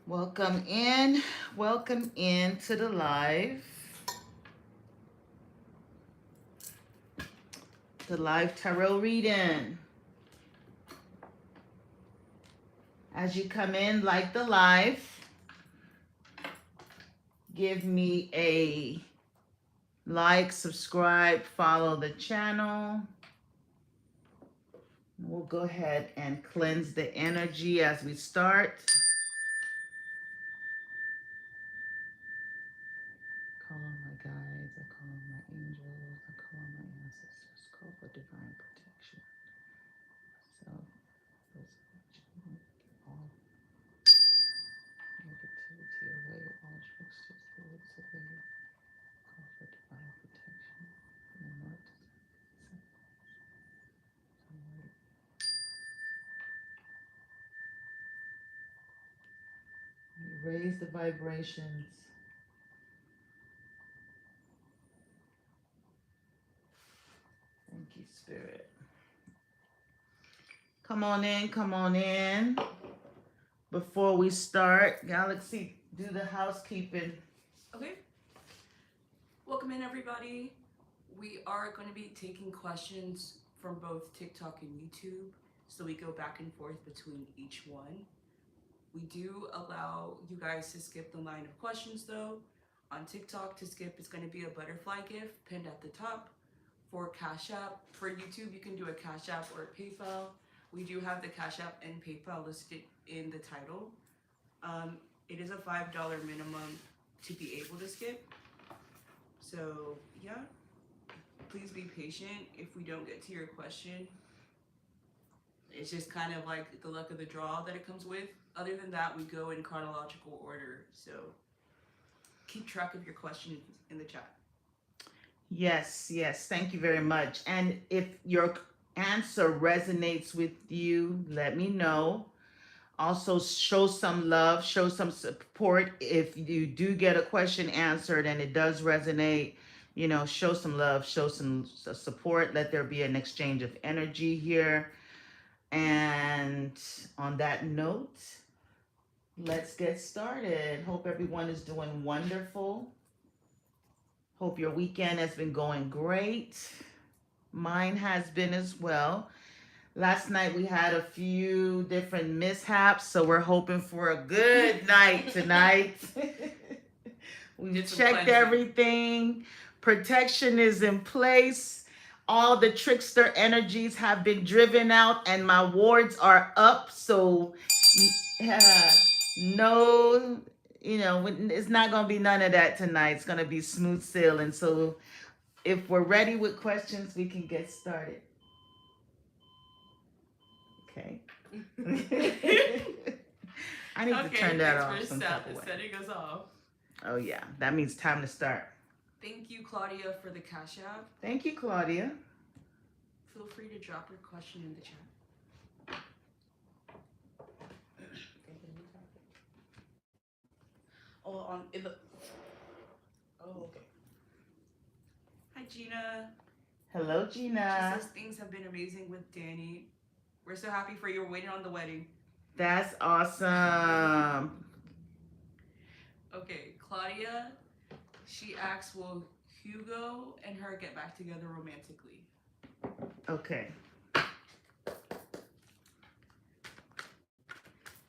Welcome in to the live tarot reading. As you come in, like the live, give me a like, subscribe, follow the channel. We'll go ahead and cleanse the energy as we start. Call on my guides, I call on my angels, I call on my ancestors, call for divine protection. So, all negativity away, all tricksters, spirits away, call for divine protection from the north to south. Raise the vibrations. Thank you, Spirit. Come on in, come on in. Before we start, Galaxy, do the housekeeping. Okay. Welcome in, everybody. We are going to be taking questions from both TikTok and YouTube, so we go back and forth between each one. We do allow you guys to skip the line of questions, though. On TikTok, to skip is going to be a butterfly gift pinned at the top. For Cashapp, for YouTube, you can do a Cashapp or a PayPal. We do have the Cashapp and PayPal listed in the title. It is a $5 minimum to be able to skip. So, yeah, please be patient if we don't get to your question. It's just kind of like the luck of the draw that it comes with. Other than that, we go in chronological order. So keep track of your questions in the chat. Yes, yes. Thank you very much. And if your answer resonates with you, let me know. Also, show some love, show some support. If you do get a question answered and it does resonate, show some love, show some support. Let there be an exchange of energy here. And on that note, let's get started. Hope everyone is doing wonderful. Hope your weekend has been going great. Mine has been as well. Last night we had a few different mishaps, so we're hoping for a good night tonight. We've checked everything. Protection is in place. All the trickster energies have been driven out and my wards are up. So no, it's not going to be none of that tonight. It's going to be smooth sailing. So if we're ready with questions, we can get started. Okay. I need to turn that off some type of way. Setting us off. Oh yeah, that means time to start. Thank you, Claudia, for the Cash App. Thank you, Claudia. Feel free to drop your question in the chat. Oh, okay. Hi, Gina. Hello, Gina. She says things have been amazing with Danny. We're so happy for you. We're waiting on the wedding. That's awesome. Okay, Claudia, she asks, will Hugo and her get back together romantically? Okay.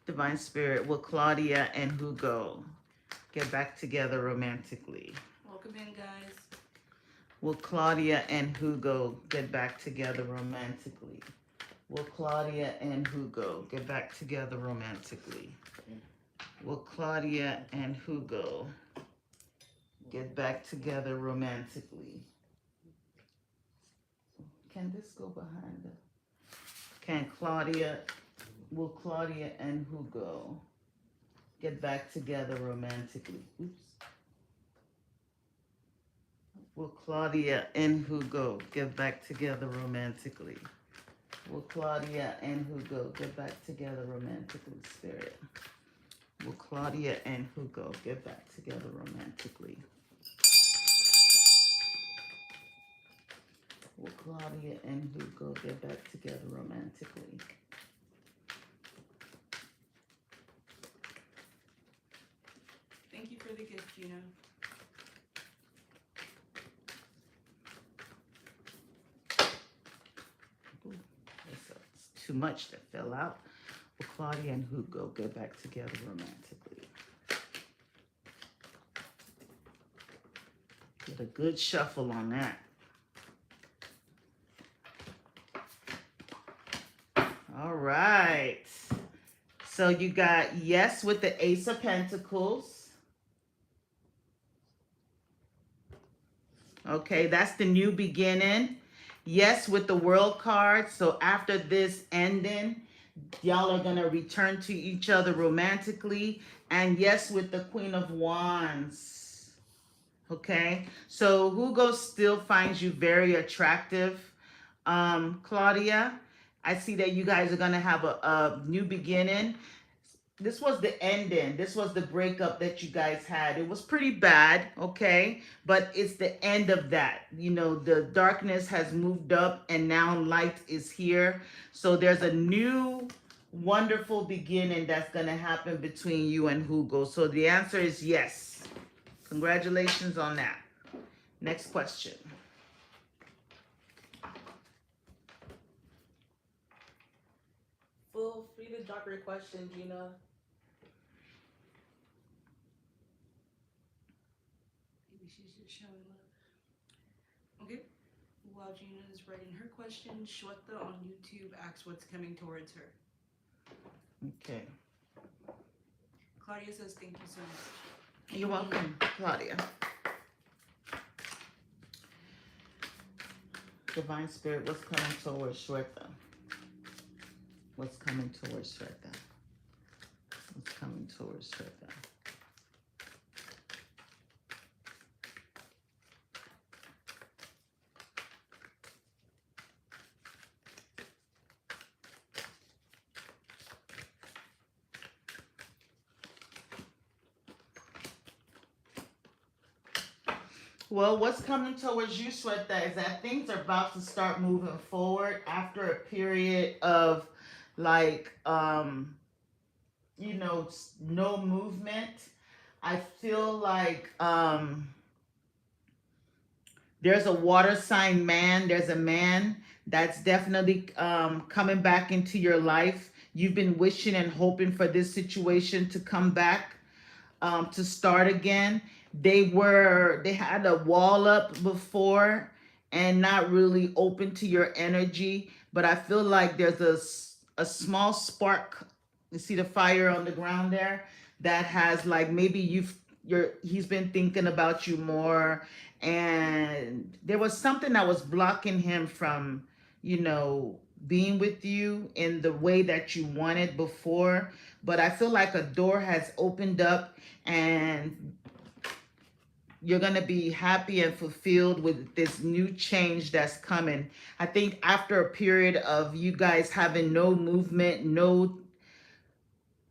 Divine Spirit, will Claudia and Hugo get back together romantically? Welcome in, guys. Will Claudia and Hugo get back together romantically? Will Claudia and Hugo get back together romantically? Will Claudia and Hugo get back together romantically? Can this go behind the... Will Claudia and Hugo get back together romantically? Oops. Will Claudia and Hugo get back together romantically? Will Claudia and Hugo get back together romantically, Spirit? Will Claudia and Hugo get back together romantically? Will Claudia and Hugo get back together romantically? gift, Gina. Ooh, it's too much that fell out. Will Claudia and Hugo get back together romantically? Get a good shuffle on that. All right. So you got yes with the Ace of Pentacles. Okay, that's the new beginning. Yes with the World card. So after this ending, y'all are going to return to each other romantically. And yes with the Queen of Wands. Okay, so Hugo still finds you very attractive. Claudia, I see that you guys are going to have a new beginning. This was the ending. This was the breakup that you guys had. It was pretty bad, okay? But it's the end of that. You know, the darkness has moved up and now light is here. So there's a new wonderful beginning that's going to happen between you and Hugo. So the answer is yes. Congratulations on that. Next question. Feel free to drop your question, Gina. Maybe she's just showing love. Okay. While Gina is writing her question, Shweta on YouTube asks what's coming towards her. Okay. Claudia says thank you so much. You're welcome, Claudia. Divine Spirit, what's coming towards Shweta? What's coming towards Shweta? What's coming towards Shweta? Well, what's coming towards you, Shweta, is that things are about to start moving forward after a period of like you know, no movement. I feel like there's a water sign man. There's a man that's definitely coming back into your life. You've been wishing and hoping for this situation to come back, to start again. They had a wall up before and not really open to your energy. But I feel like there's a small spark. You see the fire on the ground there that has like maybe he's been thinking about you more, and there was something that was blocking him from, you know, being with you in the way that you wanted before. But I feel like a door has opened up and you're going to be happy and fulfilled with this new change that's coming. I think after a period of you guys having no movement, no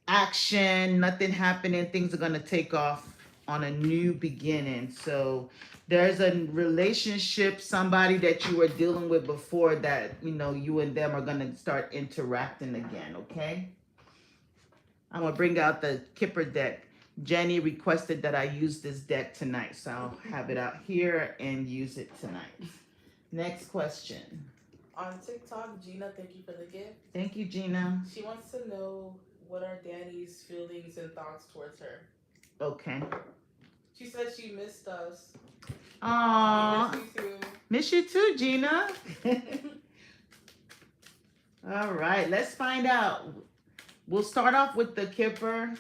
action, nothing happening, things are going to take off on a new beginning. So there's a relationship, somebody that you were dealing with before that, you know, you and them are going to start interacting again, okay? I'm going to bring out the Kipper deck. Jenny requested that I use this deck tonight, so I'll have it out here and use it tonight. Next question. On TikTok, Gina, thank you for the gift. Thank you, Gina. She wants to know what are Danny's feelings and thoughts towards her. Okay. She said she missed us. Aww. Miss you too. Miss you too, Gina. All right, let's find out. We'll start off with the Kipper.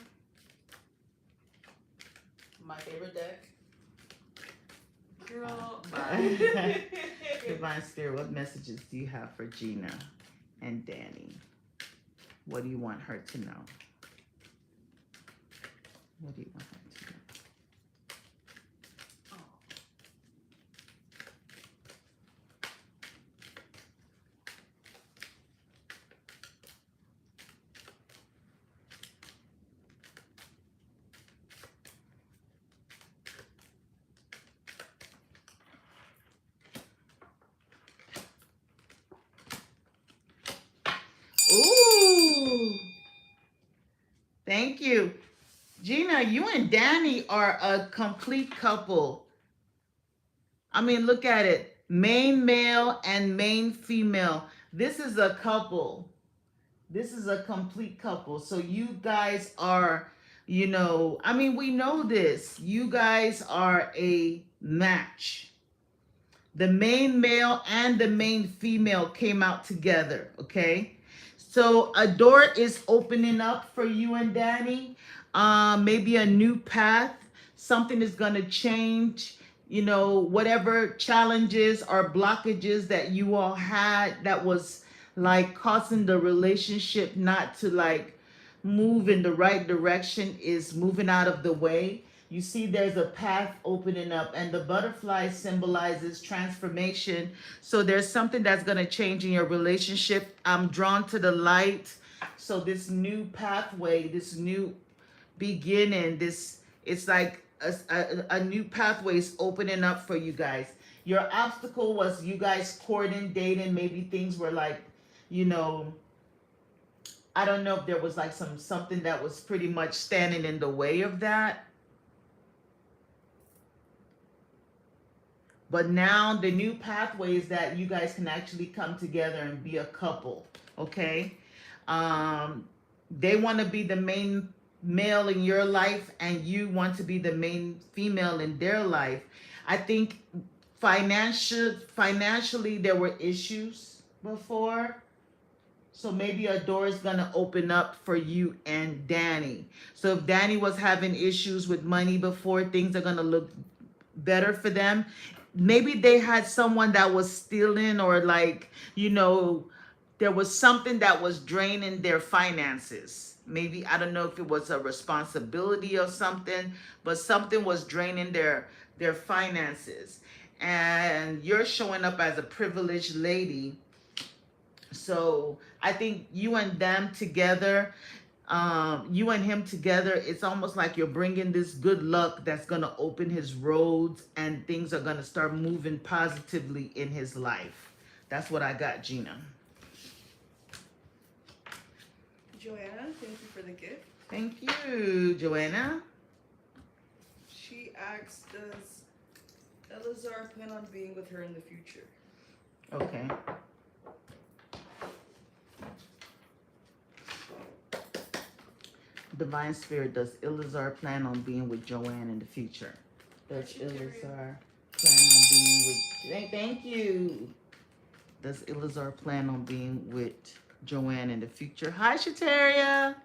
My favorite deck. Girl, Bye. Divine Spirit, what messages do you have for Gina and Danny? What do you want her to know? What do you want her to know? Ooh. Thank you. Gina, you and Danny are a complete couple. I mean, look at it. Main male and main female. This is a couple. This is a complete couple. So you guys are, I mean, we know this. You guys are a match. The main male and the main female came out together, okay? So a door is opening up for you and Danny. Maybe a new path. Something is going to change. Whatever challenges or blockages that you all had that was like causing the relationship not to like move in the right direction is moving out of the way. You see there's a path opening up, and the butterfly symbolizes transformation. So there's something that's going to change in your relationship. I'm drawn to the light. So this new pathway, this new beginning, this it's like a new pathway is opening up for you guys. Your obstacle was you guys courting, dating. Maybe things were like, you know, I don't know if there was like something that was pretty much standing in the way of that. But now the new pathway is that you guys can actually come together and be a couple, okay? They want to be the main male in your life, and you want to be the main female in their life. I think financially there were issues before. So maybe a door is going to open up for you and Danny. So if Danny was having issues with money before, things are going to look better for them. Maybe they had someone that was stealing, or like, there was something that was draining their finances. Maybe, I don't know if it was a responsibility or something, but something was draining their finances. And you're showing up as a privileged lady. So I think you and them together, you and him together, it's almost like you're bringing this good luck that's going to open his roads, and things are going to start moving positively in his life. That's what I got, Gina. Joanna, thank you for the gift. Thank you, Joanna. She asks, does Elazar plan on being with her in the future? Okay. Divine Spirit, does Elazar plan on being with Joanne in the future? Does Elazar plan on being with... Thank you. Does Elazar plan on being with Joanne in the future? Hi, Shateria.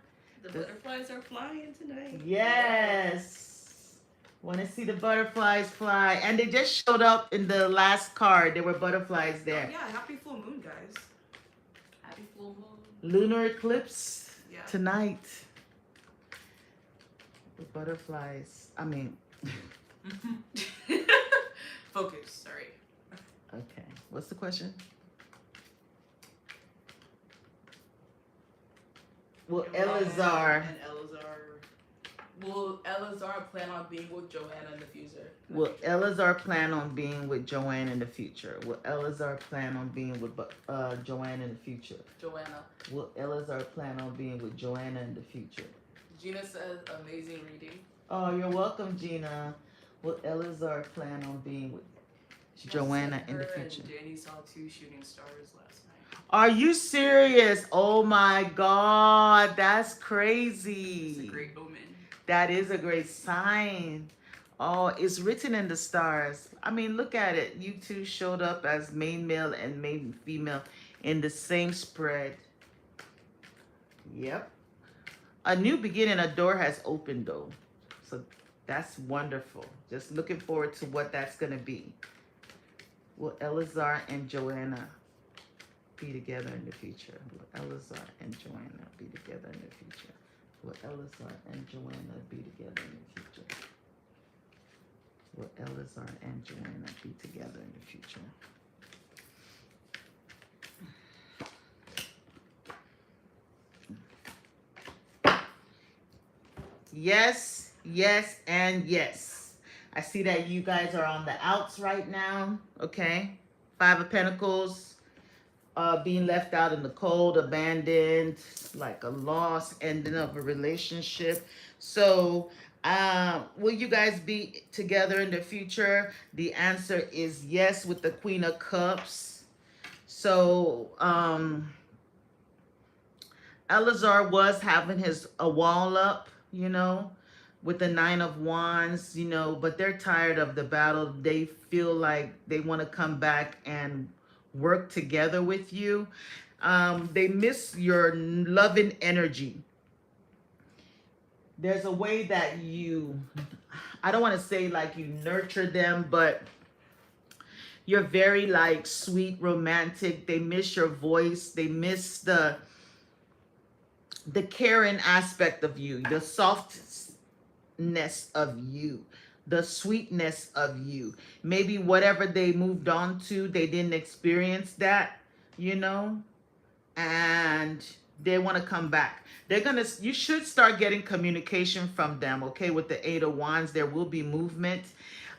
The butterflies are flying tonight. Yes. Want to see the butterflies fly. And they just showed up in the last card. There were butterflies there. Oh, yeah, happy full moon, guys. Happy full moon. Lunar eclipse Yeah. tonight. The butterflies. I mean... Focus, sorry. Okay. What's the question? Will Elazar... And will Elazar plan on being with Joanna in the future? Will Elazar plan on being with Joanne in the future? Will Elazar plan on being with Joanne in the future? Joanna. Will Elazar plan on being with Joanna in the future? Gina says, amazing reading. Oh, you're welcome, Gina. Will Elazar plan on being with Joanna in the future? And Danny saw 2 shooting stars last night. Are you serious? Oh my God, that's crazy. It's a great omen. That is a great sign. Oh, it's written in the stars. I mean, look at it. You two showed up as main male and main female in the same spread. Yep. A new beginning, a door has opened though. So that's wonderful. Just looking forward to what that's going to be. Will Elazar and Joanna be together in the future? Will Elazar and Joanna be together in the future? Will Elazar and Joanna be together in the future? Will Elazar and Joanna be together in the future? Yes, yes, and yes. I see that you guys are on the outs right now. Okay. 5 of Pentacles. being left out in the cold, abandoned, like a loss, ending of a relationship. So, will you guys be together in the future? The answer is yes, with the Queen of Cups. So, Elazar was having his a wall up, with the Nine of Wands, but they're tired of the battle. They feel like they want to come back and work together with you. They miss your loving energy. There's a way that I don't want to say like you nurture them, but you're very like sweet, romantic. They miss your voice. They miss the caring aspect of you, the softness of you, the sweetness of you. Maybe whatever they moved on to, they didn't experience that, you know, and they want to come back. You should start getting communication from them, okay? With the Eight of Wands, there will be movement.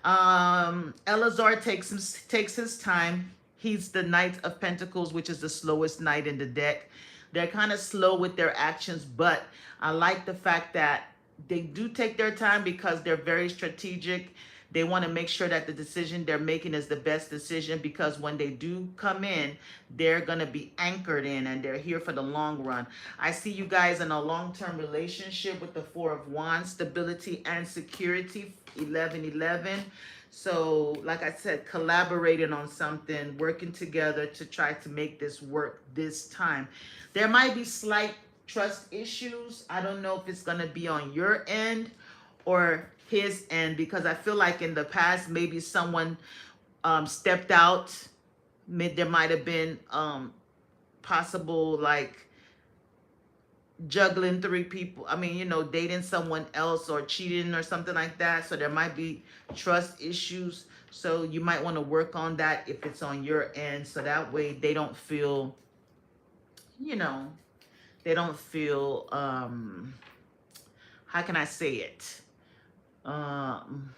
Elazar takes his time. He's the Knight of Pentacles, which is the slowest knight in the deck. They're kind of slow with their actions, but I like the fact that they do take their time because they're very strategic. They want to make sure that the decision they're making is the best decision, because when they do come in, they're going to be anchored in and they're here for the long run. I see you guys in a long-term relationship with the Four of Wands, stability and security, 1111. So, like I said, collaborating on something, working together to try to make this work this time. There might be slight trust issues. I don't know if it's going to be on your end or his end, because I feel like in the past, maybe someone stepped out. There might have been possible like juggling three people. I mean, dating someone else or cheating or something like that. So there might be trust issues. So you might want to work on that if it's on your end. So that way they don't feel, you know, they don't feel, how can I say it? Um,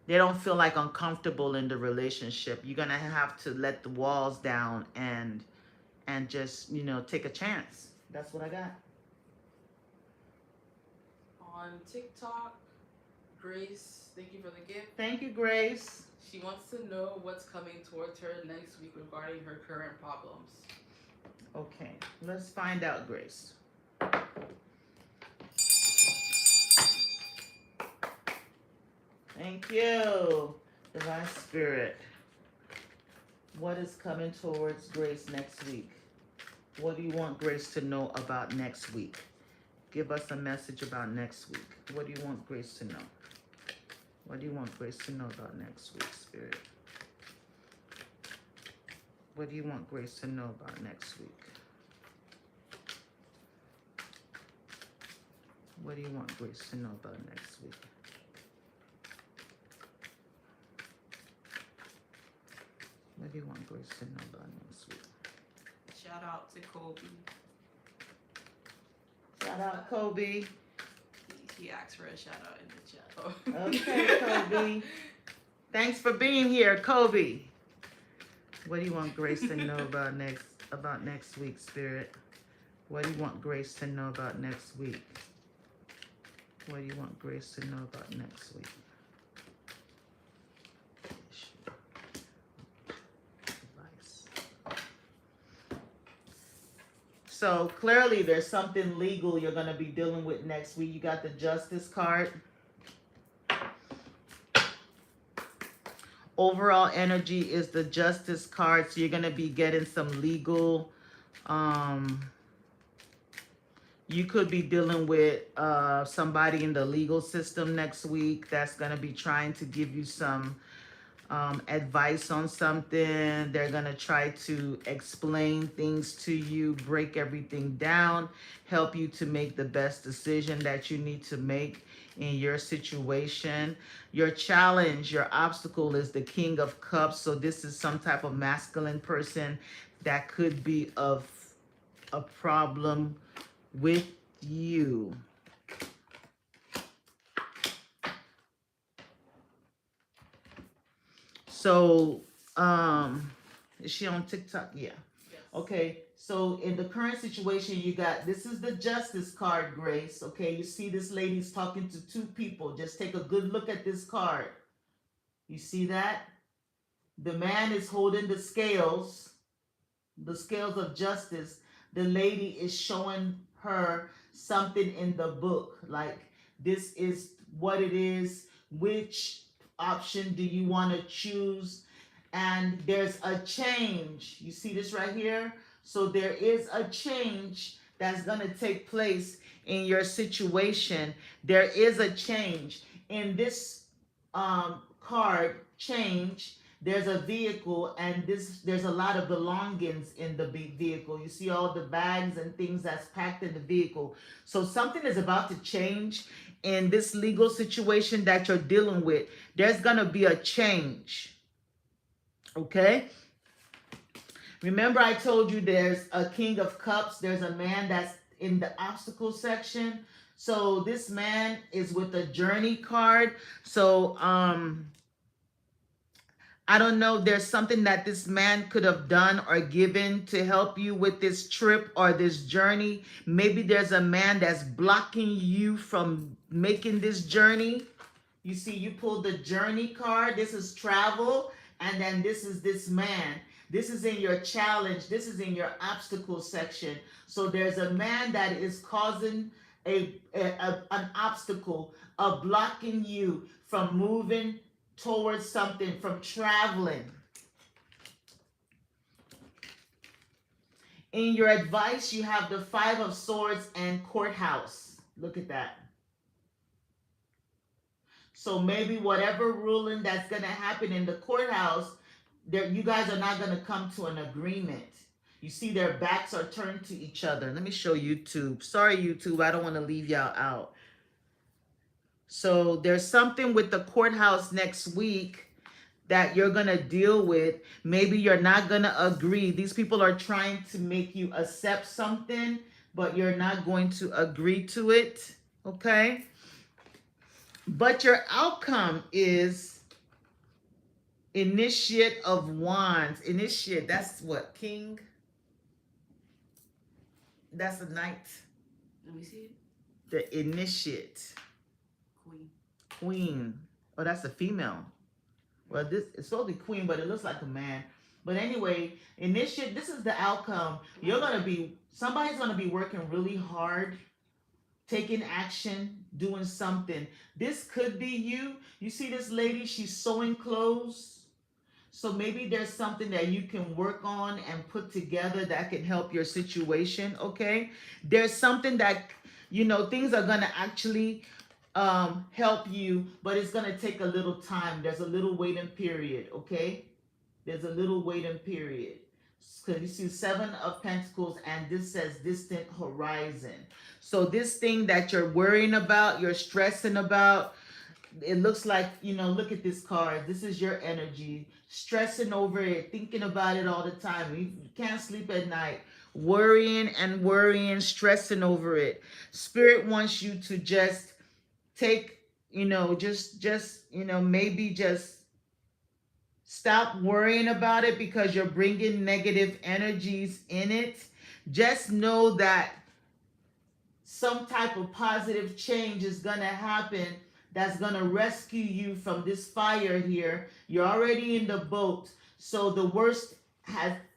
they don't feel like uncomfortable in the relationship. You're going to have to let the walls down and just, take a chance. That's what I got. On TikTok, Grace, thank you for the gift. Thank you, Grace. She wants to know what's coming towards her next week regarding her current problems. Okay, let's find out, Grace. Thank you, Divine Spirit. What is coming towards Grace next week? What do you want Grace to know about next week? Give us a message about next week. What do you want Grace to know? What do you want Grace to know about next week, Spirit? What do you want Grace to know about next week? What do you want Grace to know about next week? What do you want Grace to know about next week? Shout out to Kobe. Shout out, Kobe. He asked for a shout out in the chat. Okay, Kobe. Thanks for being here, Kobe. What do you want Grace to know about next week, Spirit? What do you want Grace to know about next week? What do you want Grace to know about next week? So clearly there's something legal you're going to be dealing with next week. You got the Justice card. Overall energy is the Justice card. So you're going to be getting some legal, you could be dealing with somebody in the legal system next week that's going to be trying to give you some advice on something. They're going to try to explain things to you, break everything down, help you to make the best decision that you need to make in your situation. Your challenge, your obstacle is the King of Cups. So this is some type of masculine person that could be of a problem with you. So, Is she on TikTok? Yeah. Yes. Okay, so in the current situation, you got this is the justice card, Grace. Okay, you see this lady's talking to two people. Just take a good look at this card. You see that? The man is holding the scales of justice. The lady is showing her something in the book, like this is what it is, which option do you want to choose, and there's a change. You see this right here? So there is a change that's going to take place in your situation. There is a change in this card change. There's a vehicle, and there's a lot of belongings in the vehicle. You see all the bags and things that's packed in the vehicle. So something is about to change in this legal situation that you're dealing with. There's gonna be a change. Okay, remember I told you there's a king of cups, there's a man that's in the obstacle section. So this man is with a journey card. So I don't know, there's something that this man could have done or given to help you with this trip or this journey. Maybe there's a man that's blocking you from making this journey. You see, you pulled the journey card. This is travel. And then this is this man. This is in your challenge. This is in your obstacle section. So there's a man that is causing an obstacle, blocking you from moving towards something, from traveling. In your advice, you have the Five of Swords and courthouse. Look at that. So maybe whatever ruling that's going to happen in the courthouse, you guys are not going to come to an agreement. You see their backs are turned to each other. Let me show YouTube. Sorry, YouTube, I don't want to leave y'all out. So there's something with the courthouse next week that you're going to deal with. Maybe you're not going to agree. These people are trying to make you accept something, but you're not going to agree to it. Okay? But your outcome is Initiate of Wands. Initiate, that's what? King? That's a knight. Let me see it. The Initiate. Queen. Queen. Oh, that's a female. Well, this it's supposed to be queen, but it looks like a man. But anyway, Initiate, this is the outcome. Somebody's gonna be working really hard, taking action, doing something. This could be you. You see this lady, she's sewing clothes. So maybe there's something that you can work on and put together that can help your situation, okay? There's something that, things are gonna actually help you, but it's gonna take a little time. There's a little waiting period, okay? There's a little waiting period. Because you see Seven of Pentacles, and this says distant horizon. So this thing that you're worrying about, you're stressing about, it looks like, look at this card. This is your energy. Stressing over it, thinking about it all the time. You can't sleep at night. Worrying and worrying, stressing over it. Spirit wants you to just take, maybe just stop worrying about it because you're bringing negative energies in it. Just know that some type of positive change is going to happen that's going to rescue you from this fire here. You're already in the boat. So the worst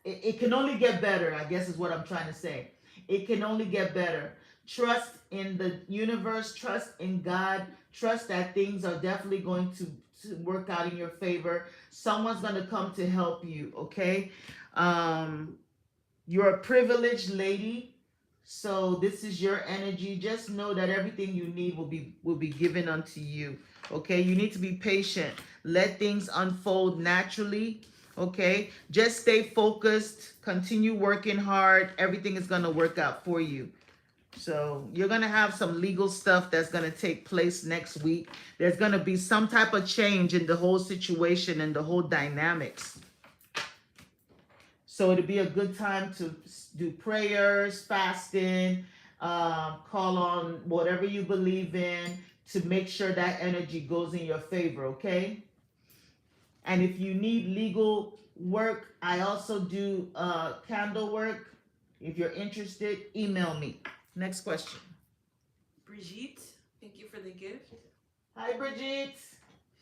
it can only get better, I guess is what I'm trying to say. It can only get better. Trust in the universe, trust in God, trust that things are definitely going to work out in your favor. Someone's going to come to help you, okay? You're a privileged lady. So this is your energy. Just know that everything you need will be given unto you. Okay? You need to be patient. Let things unfold naturally. Okay? Just stay focused. Continue working hard. Everything is going to work out for you. So you're going to have some legal stuff that's going to take place next week. There's going to be some type of change in the whole situation and the whole dynamics. So it'll be a good time to do prayers, fasting, call on whatever you believe in to make sure that energy goes in your favor, okay? And if you need legal work, I also do candle work. If you're interested, email me. Next question. Brigitte, thank you for the gift. Hi, Bridget.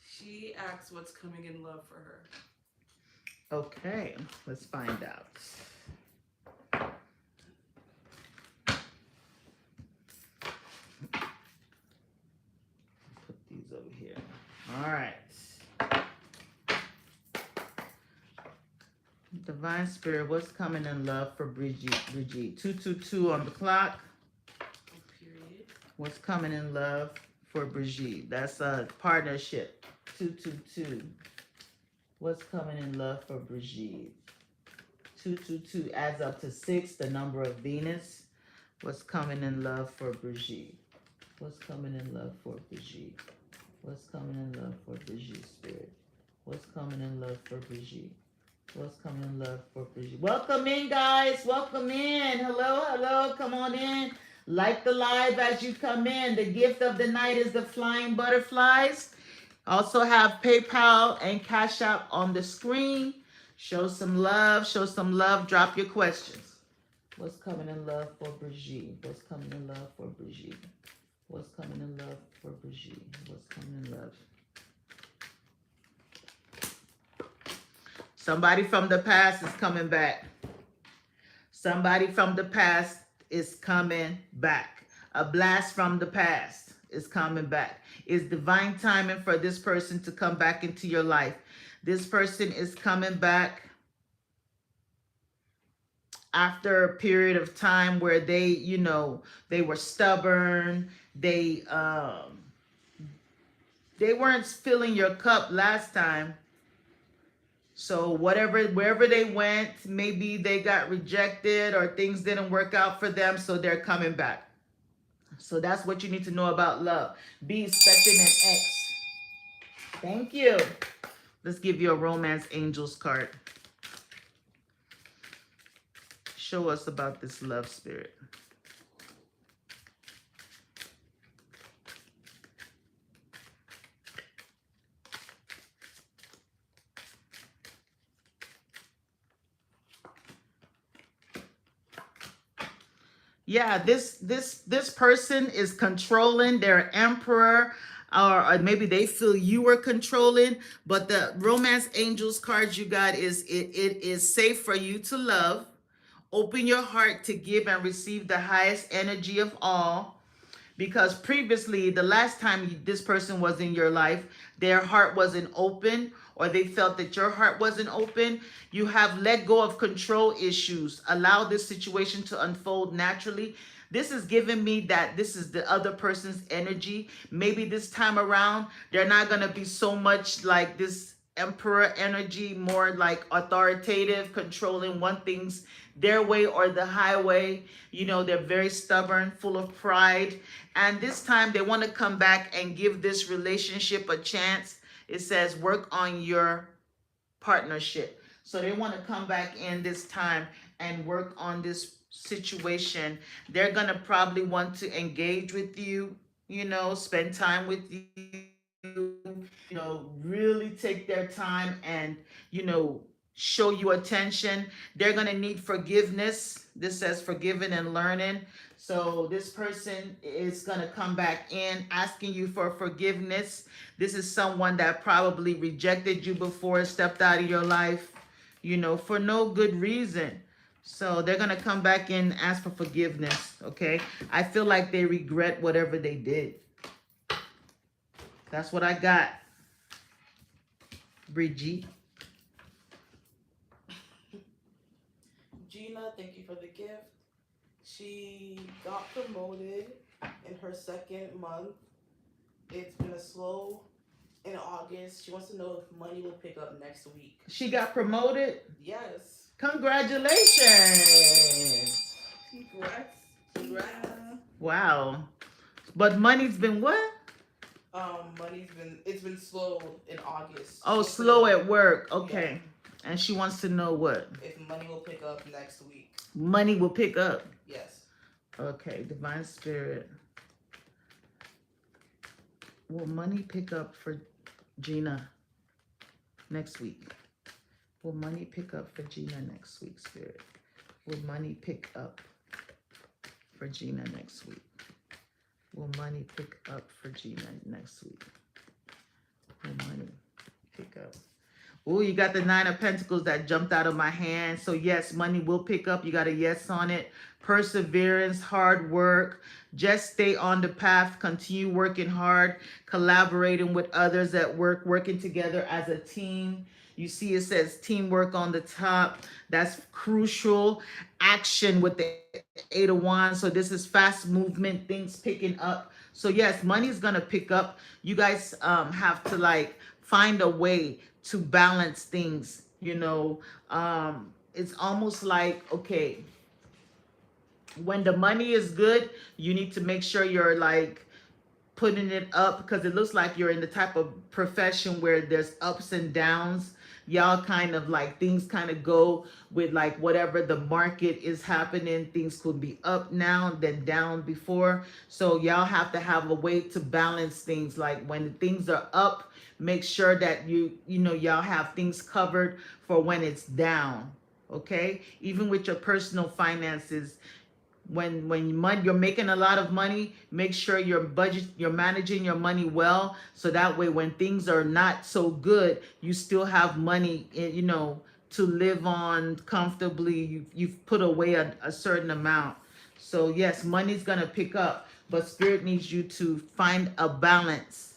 She asks what's coming in love for her. Okay, let's find out. Put these over here. All right. Divine Spirit, what's coming in love for Brigitte? Brigitte, 222 on the clock. Period. What's coming in love for Brigitte? That's a partnership. 222. What's coming in love for Brigitte? 222 adds up to 6, the number of Venus. What's coming in love for Brigitte? What's coming in love for Brigitte? What's coming in love for Brigitte, Spirit? What's coming in love for Brigitte? What's coming in love for Brigitte? Welcome in, guys. Welcome in. Hello, hello. Come on in. Like the live as you come in. The gift of the night is the flying butterflies. Also have PayPal and Cashapp on the screen. Show some love. Show some love. Drop your questions. What's coming in love for Brigitte? What's coming in love for Brigitte? What's coming in love for Brigitte? What's coming in love? Somebody from the past is coming back. Somebody from the past is coming back. A blast from the past is coming back. It's divine timing for this person to come back into your life. This person is coming back after a period of time where they, they were stubborn. They weren't filling your cup last time. So wherever they went, maybe they got rejected or things didn't work out for them, so they're coming back. So that's what you need to know about love. Be expecting an X. Thank you. Let's give you a romance angels card. Show us about this love spirit. Yeah, this person is controlling. They're emperor, or maybe they feel you were controlling. But the romance angels cards you got is it is safe for you to love. Open your heart to give and receive the highest energy of all. Because previously, the last time this person was in your life, their heart wasn't open, or they felt that your heart wasn't open. You have let go of control issues. Allow this situation to unfold naturally. This is giving me that this is the other person's energy. Maybe this time around, they're not going to be so much like this emperor energy, more like authoritative, controlling, one thing's their way or the highway. They're very stubborn, full of pride. And this time they want to come back and give this relationship a chance. It says work on your partnership. So they want to come back in this time and work on this situation. They're going to probably want to engage with you, spend time with you, really take their time and, show you attention. They're going to need forgiveness. This says forgiving and learning. So this person is going to come back in asking you for forgiveness. This is someone that probably rejected you before, stepped out of your life, for no good reason. So they're going to come back in and ask for forgiveness, okay? I feel like they regret whatever they did. That's what I got, Brigitte. Gina, thank you for the gift. She got promoted in her second month. It's been a slow in August. She wants to know if money will pick up next week. She got promoted? Yes. Congratulations. Congrats. Congrats. Wow. But money's been what? It's been slow in August. Oh, slow at work. Okay. Yeah. And she wants to know what? If money will pick up next week. Money will pick up? Yes. Okay, Divine Spirit. Will money pick up for Gina? next week? Will money pick up for Gina next week, Spirit? Will money pick up for Gina next week? Will money pick up for Gina next week? Will money pick up? Oh, you got the Nine of Pentacles that jumped out of my hand. So yes, money will pick up. You got a yes on it. Perseverance, hard work. Just stay on the path. Continue working hard, collaborating with others at work, working together as a team. You see it says teamwork on the top. That's crucial. Action with the Eight of Wands. So this is fast movement, things picking up. So yes, money's going to pick up. You guys have to like find a way to balance things, you know. It's almost like, okay, when the money is good, you need to make sure you're like putting it up, because it looks like you're in the type of profession where there's ups and downs. Y'all kind of like, things kind of go with like whatever the market is happening. Things could be up now, then down before. So y'all have to have a way to balance things. Like when things are up, make sure that you know, y'all have things covered for when it's down. Okay? Even with your personal finances, when you're making a lot of money, make sure you're managing your money well, so that way when things are not so good, you still have money, you know, to live on comfortably. You've put away a certain amount. So yes, money's gonna pick up, but Spirit needs you to find a balance.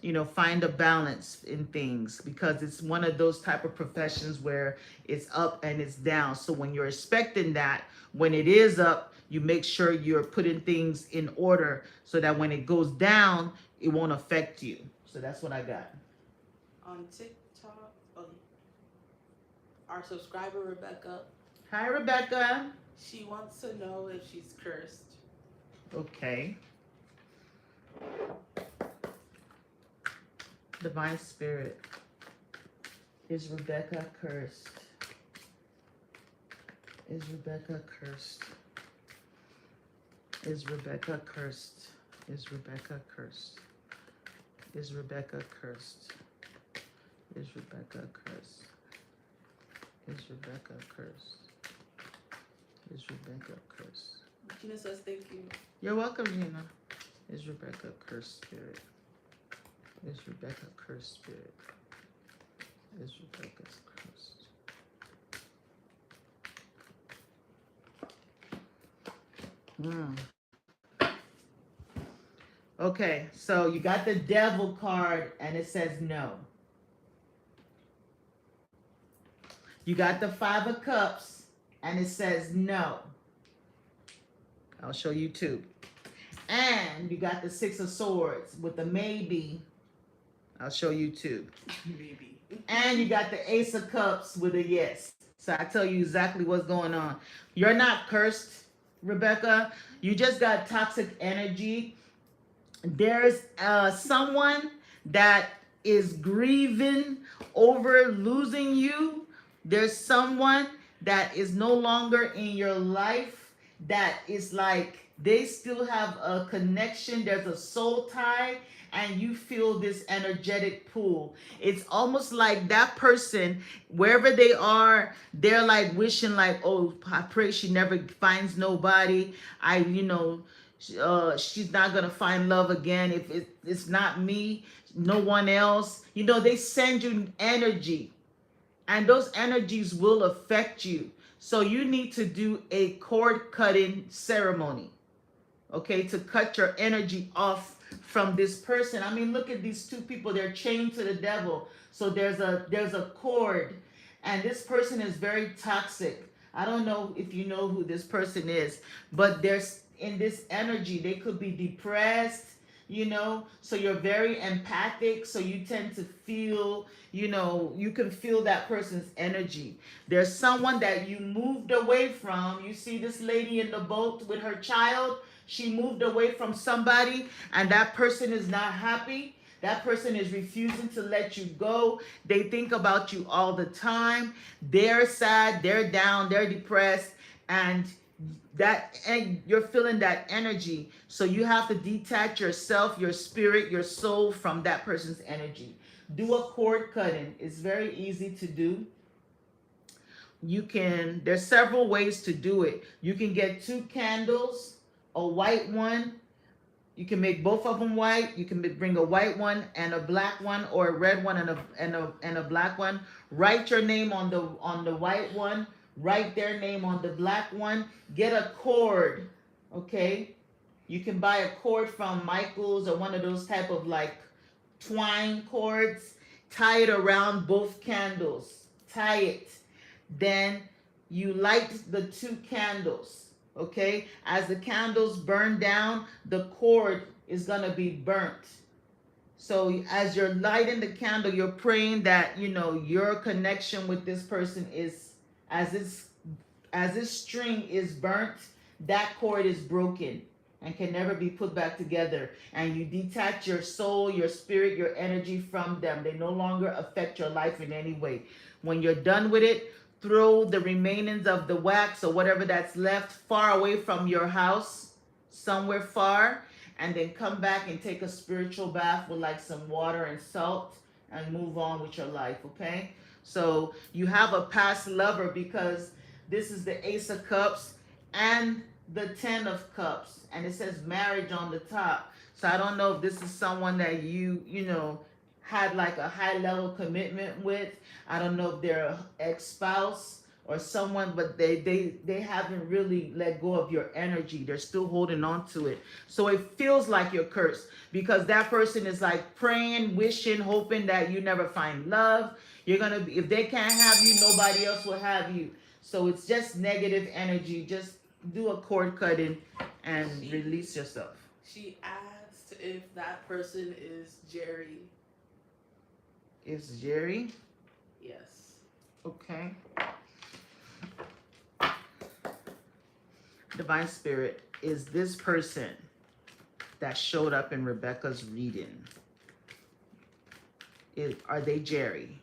You know, find a balance in things, because it's one of those type of professions where it's up and it's down. So when you're expecting that, when it is up, you make sure you're putting things in order so that when it goes down, it won't affect you. So that's what I got. On TikTok, our subscriber Rebecca, Hi, Rebecca. she wants to know if she's cursed. Okay. Divine Spirit, is Rebecca cursed? Is Rebecca cursed? Is Rebecca cursed? Is Rebecca cursed? Is Rebecca cursed? Is Rebecca cursed? Is Rebecca cursed? Is Rebecca cursed? Gina says thank you. You're welcome, Gina. Is Rebecca cursed, Spirit? Is Rebecca cursed, Spirit? Is Rebecca's cursed? Okay, so you got the Devil card and it says no. You got the Five of Cups and it says no. I'll show you two. And you got the Six of Swords with the maybe. I'll show you two. Maybe. And you got the Ace of Cups with a yes. So I tell you exactly what's going on. You're not cursed, Rebecca. You just got toxic energy. There's someone that is grieving over losing you. There's someone that is no longer in your life that is like they still have a connection. There's a soul tie. And you feel this energetic pull. It's almost like that person, wherever they are, they're like wishing like, oh, I pray she never finds nobody. She's not going to find love again. If it's not me, no one else. You know, they send you energy. And those energies will affect you. So you need to do a cord cutting ceremony. Okay, to cut your energy off from this person. I mean, look at these two people. They're chained to the devil. So there's a cord, and this person is very toxic. I don't know if you know who this person is, but there's in this energy. They could be depressed, you know. So you're very empathic. So you tend to feel, you know, you can feel that person's energy. There's someone that you moved away from. You see this lady in the boat with her child. She moved away from somebody, and that person is not happy. That person is refusing to let you go. They think about you all the time. They're sad, they're down, they're depressed, and you're feeling that energy. So you have to detach yourself, your spirit, your soul from that person's energy. do a cord cutting. It's very easy to do. There's several ways to do it. You can get two candles, a white one. You can make both of them white. You can bring a white one and a black one, or a red one and a black one. Write your name on the white one. Write their name on the black one. Get a cord, okay? You can buy a cord from Michael's or one of those type of like twine cords. Tie it around both candles. Tie it. Then you light the two candles. Okay, as the candles burn down, the cord is gonna be burnt. So as you're lighting the candle, you're praying that your connection with this person is, as this string is burnt, that cord is broken and can never be put back together. And you detach your soul, your spirit, your energy from them. They no longer affect your life in any way. When you're done with it, throw the remainings of the wax or whatever that's left far away from your house, somewhere far, and then come back and take a spiritual bath with like some water and salt and move on with your life, okay? So you have a past lover, because this is the Ace of Cups and the 10 of Cups, and it says marriage on the top. So I don't know if this is someone that you had like a high level commitment with. I don't know if they're an ex-spouse or someone, but they haven't really let go of your energy. They're still holding on to it. So it feels like you're cursed, because that person is like praying, wishing, hoping that you never find love. You're gonna be, if they can't have you, nobody else will have you. So it's just negative energy. Just do a cord cutting and release yourself. She asked if that person is Jerry. Is Jerry? Yes. Okay. Divine Spirit, is this person that showed up in Rebecca's reading, are they Jerry?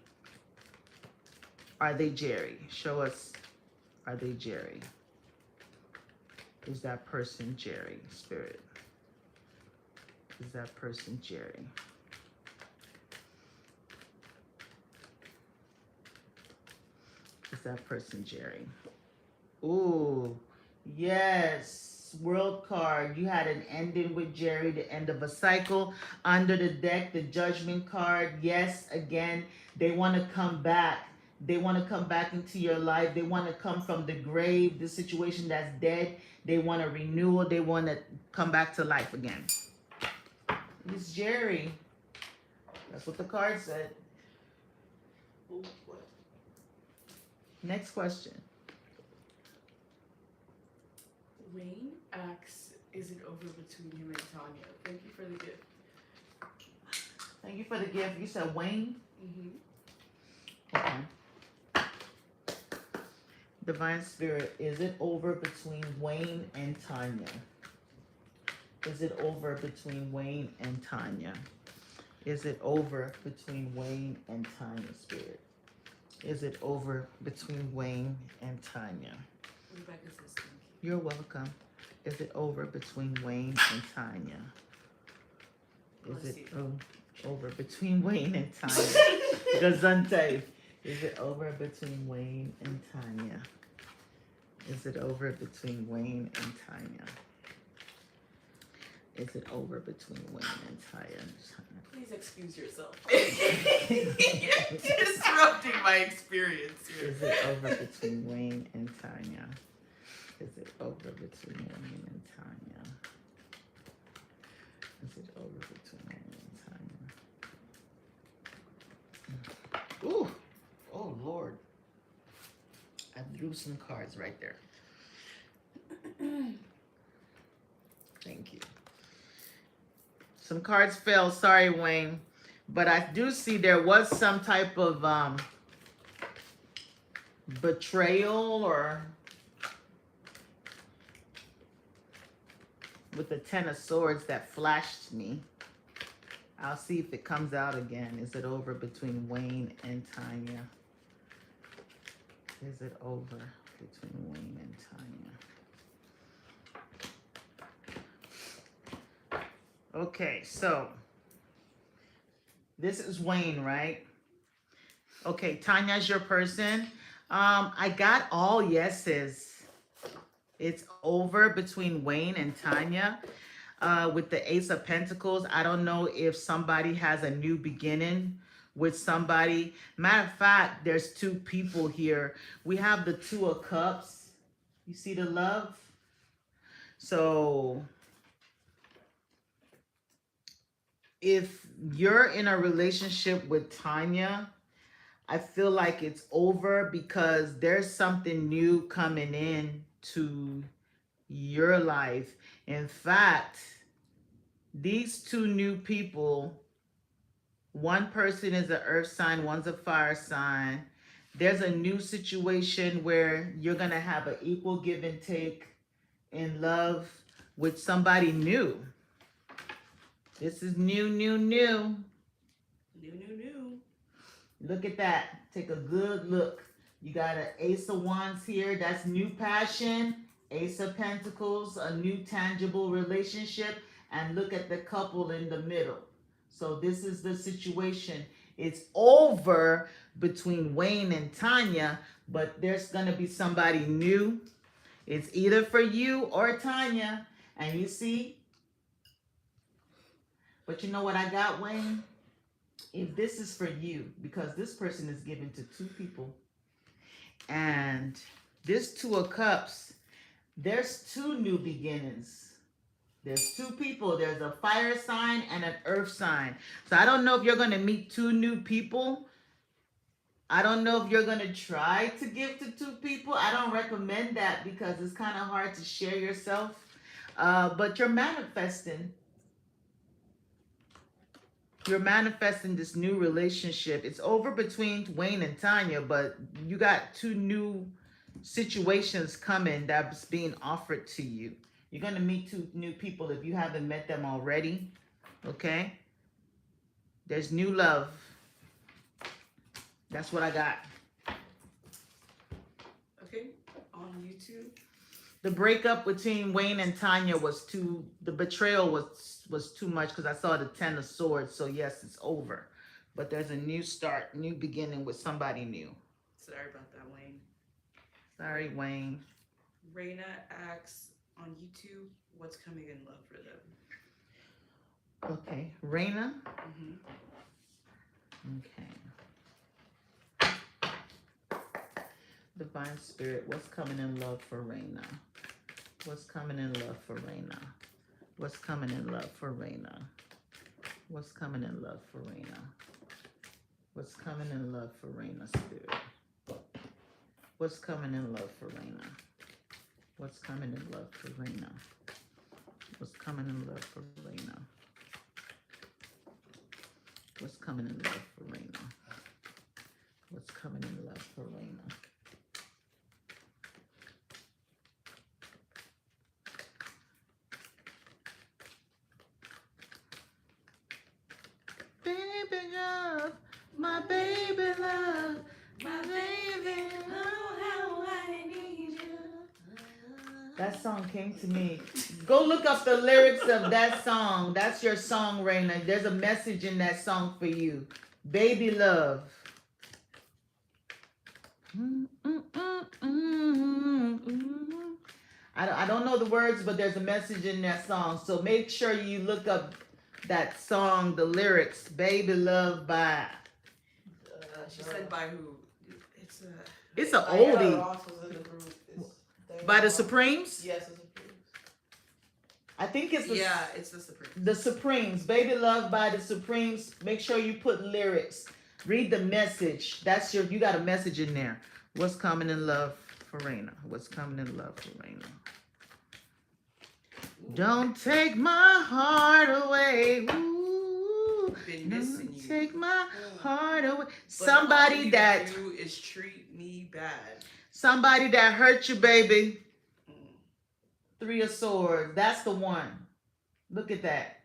Are they Jerry? Show us, are they Jerry? Is that person Jerry, Spirit? Is that person Jerry? Is that person Jerry? Ooh, yes. World card. You had an ending with Jerry, the end of a cycle. Under the deck, the Judgment card. Yes, again, they want to come back. They want to come back into your life. They want to come from the grave, the situation that's dead. They want a renewal. They want to come back to life again. It's Jerry. That's what the card said. Ooh, what? Next question. Wayne asks, is it over between him and Tanya? Thank you for the gift. Thank you for the gift. You said Wayne? Mm-hmm. Okay. Divine Spirit, is it over between Wayne and Tanya? Is it over between Wayne and Tanya? Is it over between Wayne and Tanya, Spirit? Is it over between Wayne and Tanya? Rebecca says thank you. You're welcome. Is it over between Wayne and Tanya? Is it over between Wayne and Tanya? Gazante. Is it over between Wayne and Tanya? Is it over between Wayne and Tanya? Is it over between Wayne and Tanya? Please excuse yourself. You're disrupting my experience here. Is it over between Wayne and Tanya? Is it over between Wayne and Tanya? Is it over between Wayne and Tanya? Ooh! Oh, Lord. I drew some cards right there. Thank you. Some cards fell. Sorry, Wayne. But I do see there was some type of betrayal, or with the 10 of Swords that flashed me. I'll see if it comes out again. Is it over between Wayne and Tanya? Is it over between Wayne and Tanya? Okay, so This is Wayne, right? Okay, Tanya's your person. I got all yeses. It's over between Wayne and Tanya. With the Ace of Pentacles, I don't know if somebody has a new beginning with somebody. Matter of fact, there's two people here. We have the Two of Cups. You see the love? So if you're in a relationship with Tanya, I feel like it's over because there's something new coming in to your life. In fact, these two new people, one person is an earth sign, one's a fire sign. There's a new situation where you're going to have an equal give and take in love with somebody new. This is new, new, new. New. Look at that. Take a good look. You got an Ace of Wands here. That's new passion. Ace of Pentacles, a new tangible relationship. And look at the couple in the middle. So this is the situation. It's over between Wayne and Tanya, but there's going to be somebody new. It's either for you or Tanya. And you see, but you know what I got, Wayne? If this is for you, because this person is given to two people, and this Two of Cups, there's two new beginnings. There's two people. There's a fire sign and an earth sign. So I don't know if you're going to meet two new people. I don't know if you're going to try to give to two people. I don't recommend that because it's kind of hard to share yourself. But you're manifesting. You're manifesting this new relationship. It's over between Wayne and Tanya, but you got two new situations coming that's being offered to you. You're going to meet two new people if you haven't met them already. Okay? There's new love. That's what I got. Okay, on YouTube. The breakup between Wayne and Tanya was too, the betrayal was too much because I saw the Ten of Swords. So yes, it's over. But there's a new start, new beginning with somebody new. Sorry about that, Wayne. Sorry, Wayne. Raina asks on YouTube, what's coming in love for them? Okay, Raina. Okay. Divine Spirit, what's coming in love for Raina? What's coming in love for Raina? What's coming in love for Raina? What's coming in love for Raina? What's coming in love for Raina, Spirit? What's coming in love for Raina? What's coming in love for Raina? What's coming in love for Raina? What's coming in love for Raina? What's coming in love for Raina? Baby love, my baby love, my baby, oh how I need you. That song came to me. Go look up the lyrics of that song. That's your song, Raina. There's a message in that song for you. Baby love. I don't know the words, but there's a message in that song. So make sure you look up that song, the lyrics. Baby love by. She said by who? It's an Diana oldie. Ross was in the group. Diana By the Ross? Supremes? Yes, it's the Supremes. I think it's the, Yeah, it's the Supreme. the Supremes. Baby love by the Supremes. Make sure you put lyrics. Read the message. That's you got a message in there. What's coming in love for Raina? What's coming in love for Raina? Don't take my heart away. Ooh, Been missing don't you. take my heart away. But Somebody all you that do is treat me bad. somebody that hurt you, baby. Mm. Three of Swords. That's the one. Look at that.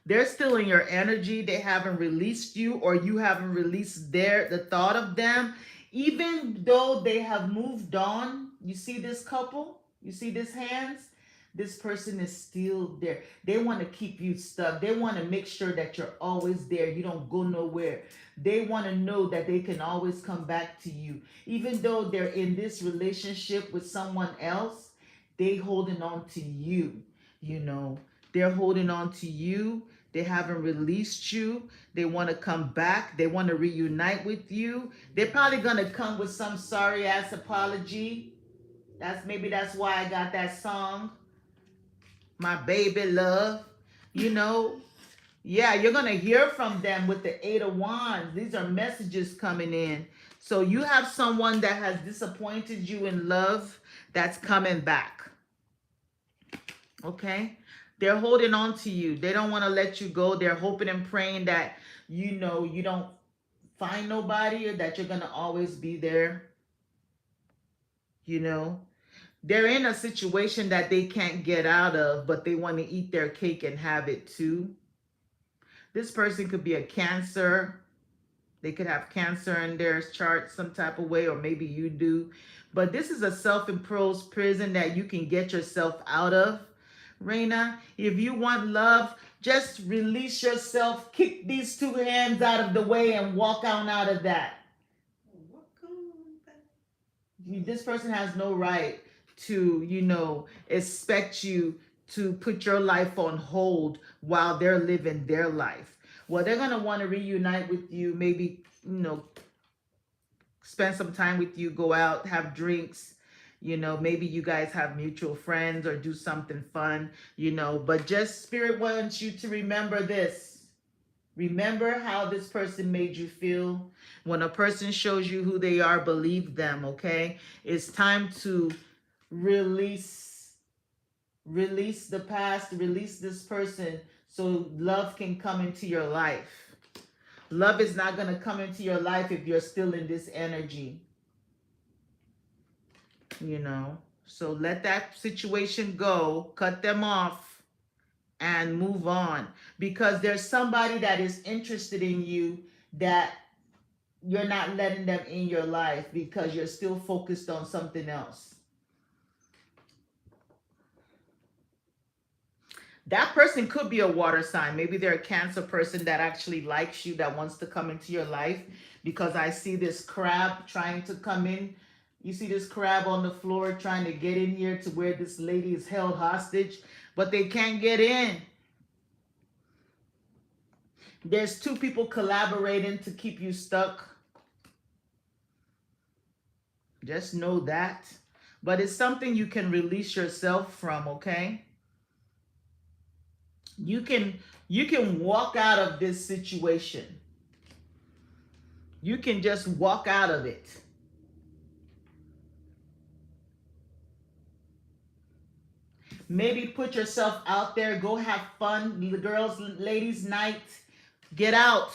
They're still in your energy. They haven't released you, or you haven't released the thought of them. Even though they have moved on, you see this couple? You see this hands? this person is still there. They want to keep you stuck. They want to make sure that you're always there. You don't go nowhere. They want to know that they can always come back to you. Even though they're in this relationship with someone else, they holding on to you. You know, they're holding on to you. They haven't released you. They want to come back. They want to reunite with you. They're probably gonna come with some sorry ass apology. That's why I got that song, My Baby Love. You know, yeah, you're gonna hear from them with the Eight of Wands. These are messages coming in. So you have someone that has disappointed you in love that's coming back. Okay? They're holding on to you. They don't want to let you go. They're hoping and praying that you know you don't find nobody or that you're going to always be there. You know, they're in a situation that they can't get out of, but they want to eat their cake and have it too. This person could be a Cancer. They could have Cancer in their chart some type of way, or maybe you do. But this is a self-imposed prison that you can get yourself out of. Reina, if you want love, just release yourself, kick these two hands out of the way and walk on out of that. This person has no right to, you know, expect you to put your life on hold while they're living their life. Well, they're going to want to reunite with you, maybe, you know, spend some time with you, go out, have drinks, you know, maybe you guys have mutual friends or do something fun, you know, but just Spirit wants you to remember this. Remember how this person made you feel. When a person shows you who they are, believe them, okay? It's time to release the past, release this person so love can come into your life. Love is not going to come into your life if you're still in this energy. You know, so let that situation go, cut them off, and move on. Because there's somebody that is interested in you that you're not letting them in your life because you're still focused on something else. That person could be a water sign. Maybe they're a Cancer person that actually likes you, that wants to come into your life. Because I see this crab trying to come in. You see this crab on the floor trying to get in here to where this lady is held hostage, but they can't get in. There's two people collaborating to keep you stuck. Just know that. But it's something you can release yourself from, okay? You can walk out of this situation. You can just walk out of it. Maybe put yourself out there. Go have fun. The girls, ladies' night. Get out.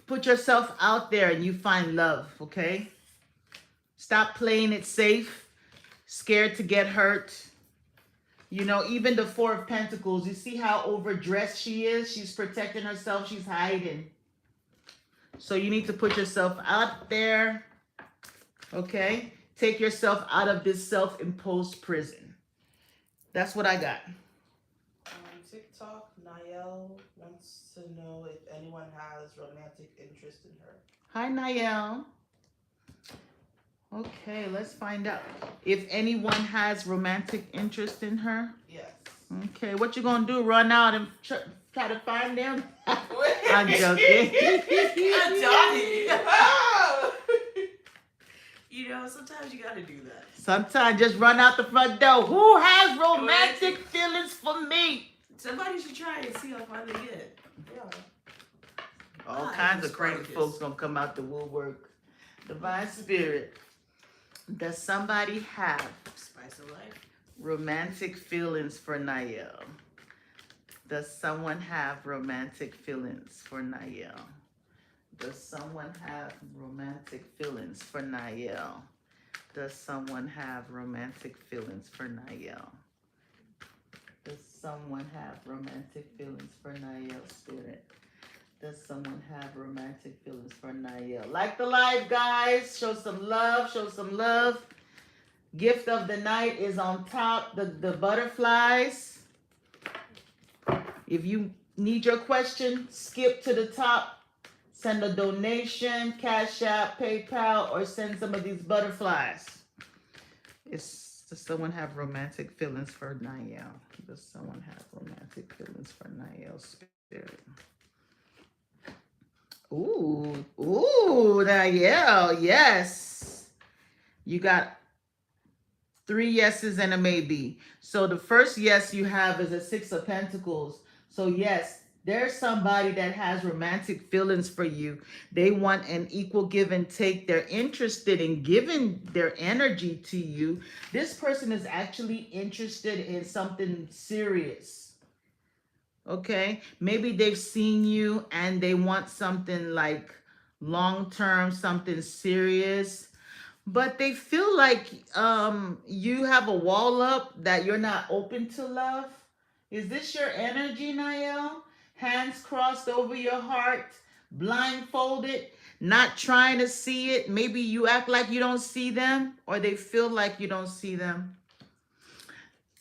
Put yourself out there and you find love, okay? Stop playing it safe. Scared to get hurt. You know, even the Four of Pentacles, you see how overdressed she is? She's protecting herself. She's hiding. So you need to put yourself out there, okay? Take yourself out of this self-imposed prison. That's what I got. On TikTok, Niall wants to know if anyone has romantic interest in her. Hi, Niall. Okay, let's find out if anyone has romantic interest in her. Yes. Okay, what you gonna do? Run out and try to find them? I'm joking. You know, sometimes you gotta do that. Sometimes just run out the front door. Who has romantic feelings for me? Somebody should try and see how far they get. Yeah. All kinds of crazy folks gonna come out the woodwork. Divine Spirit. Does somebody have Spice of life. romantic feelings for Niall? Does someone have romantic feelings for Niall? Does someone have romantic feelings for Niall? Does someone have romantic feelings for Niall? Does someone have romantic feelings for Niall, Spirit? Does someone have romantic feelings for Niall? Like the live, guys. Show some love. Show some love. Gift of the night is on top, the butterflies. If you need your question, skip to the top, send a donation, Cash App, PayPal, or send some of these butterflies. Does someone have romantic feelings for Niall? Does someone have romantic feelings for Niall Spirit? Ooh, Niall, yes. You got 3 yeses and a maybe. So the first yes you have is a 6 of Pentacles. So yes, there's somebody that has romantic feelings for you. They want an equal give and take. They're interested in giving their energy to you. This person is actually interested in something serious. Okay? Maybe they've seen you and they want something like long term, something serious. But they feel like you have a wall up, that you're not open to love. Is this your energy, Niall? Hands crossed over your heart, blindfolded, not trying to see it. Maybe you act like you don't see them, or they feel like you don't see them.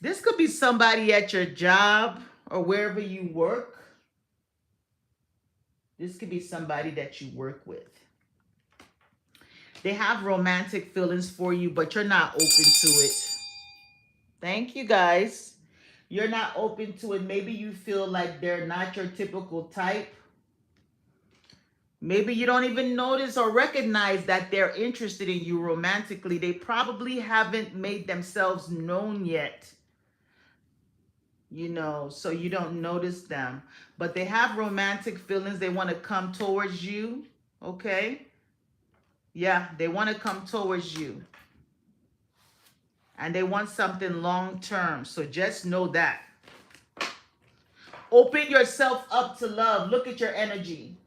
This could be somebody at your job or wherever you work. This could be somebody that you work with. They have romantic feelings for you, but you're not open to it. Thank you, guys. You're not open to it. Maybe you feel like they're not your typical type. Maybe you don't even notice or recognize that they're interested in you romantically. They probably haven't made themselves known yet. So you don't notice them. But they have romantic feelings. They want to come towards you. Okay? Yeah, they want to come towards you. And they want something long term. So just know that. Open yourself up to love. Look at your energy.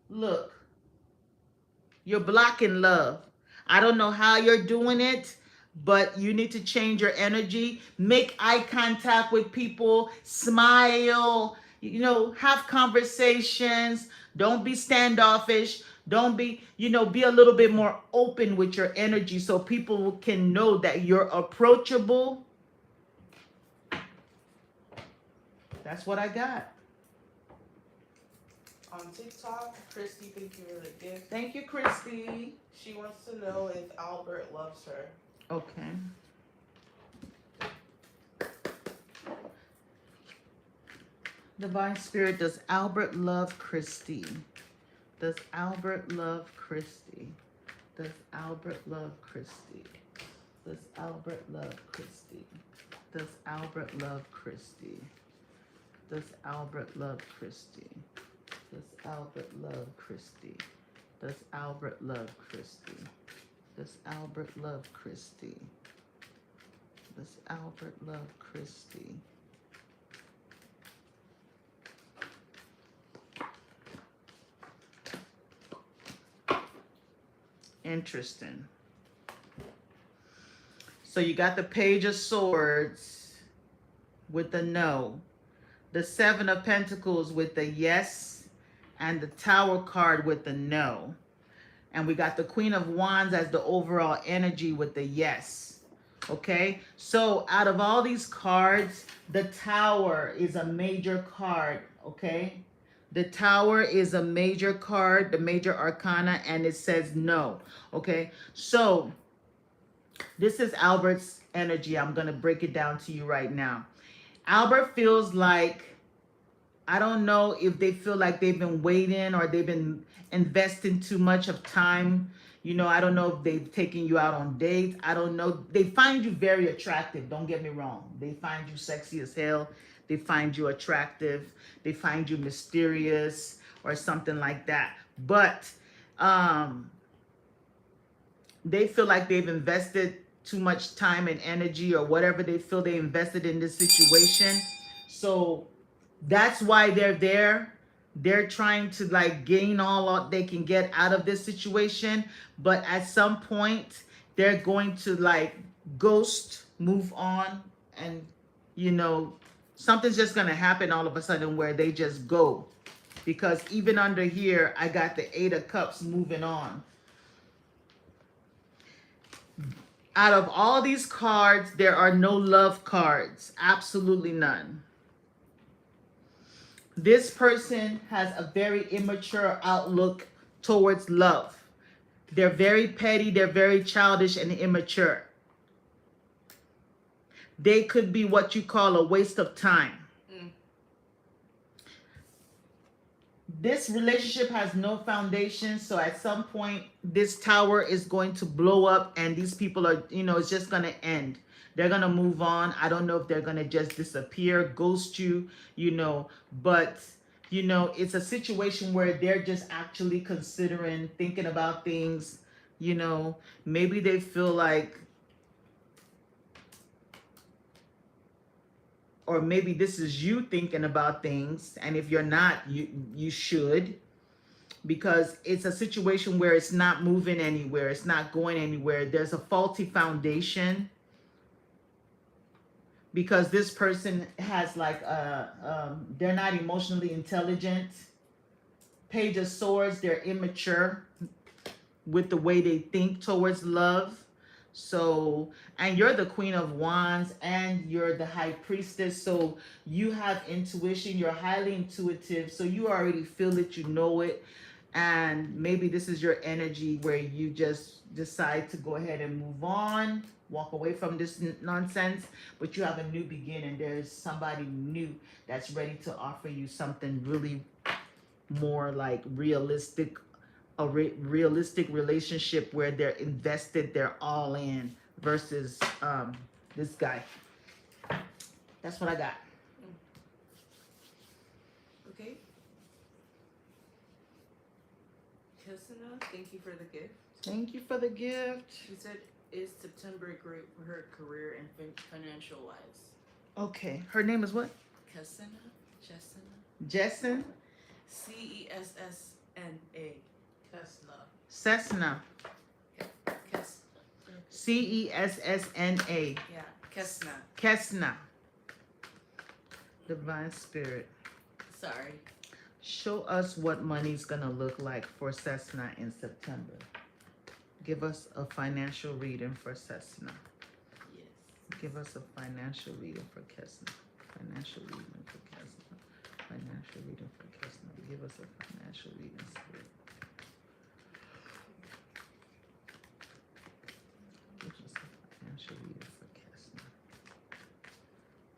Look. You're blocking love. I don't know how you're doing it, but you need to change your energy. Make eye contact with people. Smile. Have conversations. Don't be standoffish. Don't be, be a little bit more open with your energy so people can know that you're approachable. That's what I got. On TikTok, Christy, thank you for the gift. Thank you, Christy. She wants to know if Albert loves her. Okay. Divine Spirit, does Albert love Christy? Does Albert love Christy? Does Albert love Christy? Does Albert love Christy? Does Albert love Christy? Does Albert love Christy? Does Albert love Christy? Does Albert love Christy? Does Albert love Christy? Does Albert love Christy? Interesting. So you got the Page of Swords with the no, the Seven of Pentacles with the yes, and the Tower card with the no. And we got the Queen of Wands as the overall energy with the yes. Okay, so out of all these cards, the Tower is a major card. Okay, the Tower is a major card, the major arcana, and it says no. Okay, so this is Albert's energy. I'm going to break it down to you right now. Albert feels like, I don't know if they feel like they've been waiting or they've been investing too much of time. I don't know if they've taken you out on dates. I don't know. They find you very attractive. Don't get me wrong. They find you sexy as hell. They find you attractive. They find you mysterious or something like that. But they feel like they've invested too much time and energy or whatever they feel they invested in this situation. So that's why they're there. They're trying to gain all they can get out of this situation. But at some point, they're going to ghost, move on. And, something's just going to happen all of a sudden where they just go. Because even under here, I got the Eight of Cups moving on. Out of all these cards, there are no love cards. Absolutely none. This person has a very immature outlook towards love. They're very petty, they're very childish and immature. They could be what you call a waste of time. This relationship has no foundation, so at some point this tower is going to blow up and these people are, it's just going to end. They're going to move on. I don't know if they're going to just disappear, ghost you, but it's a situation where they're just actually considering, thinking about things, maybe they feel like, or maybe this is you thinking about things, and if you're not, you should, because it's a situation where it's not moving anywhere, it's not going anywhere. There's a faulty foundation, because this person has like they're not emotionally intelligent. Page of Swords, they're immature with the way they think towards love. So, and you're the Queen of Wands and you're the High Priestess. So you have intuition. You're highly intuitive. So you already feel it. You know it. And maybe this is your energy where you just decide to go ahead and move on, walk away from this nonsense. But you have a new beginning. There's somebody new that's ready to offer you something really more like realistic, a realistic relationship where they're invested, they're all in, versus this guy. That's what I got. Okay. Kissana, thank you for the gift. Thank you for the gift. She said, is September great for her career and financial wise? Okay. Her name is what? Kissana? Jessana? Jessen? Cessna. Tesla. Cessna. Kes. Cessna. Yeah, Kessna. Kessna. Divine Spirit. Sorry. Show us what money's gonna look like for Cessna in September. Give us a financial reading for Cessna. Yes. Give us a financial reading for Cessna. Financial reading for Cessna. Financial reading for Cessna. Give us a financial reading, Spirit. Give us a financial reading for Cessna.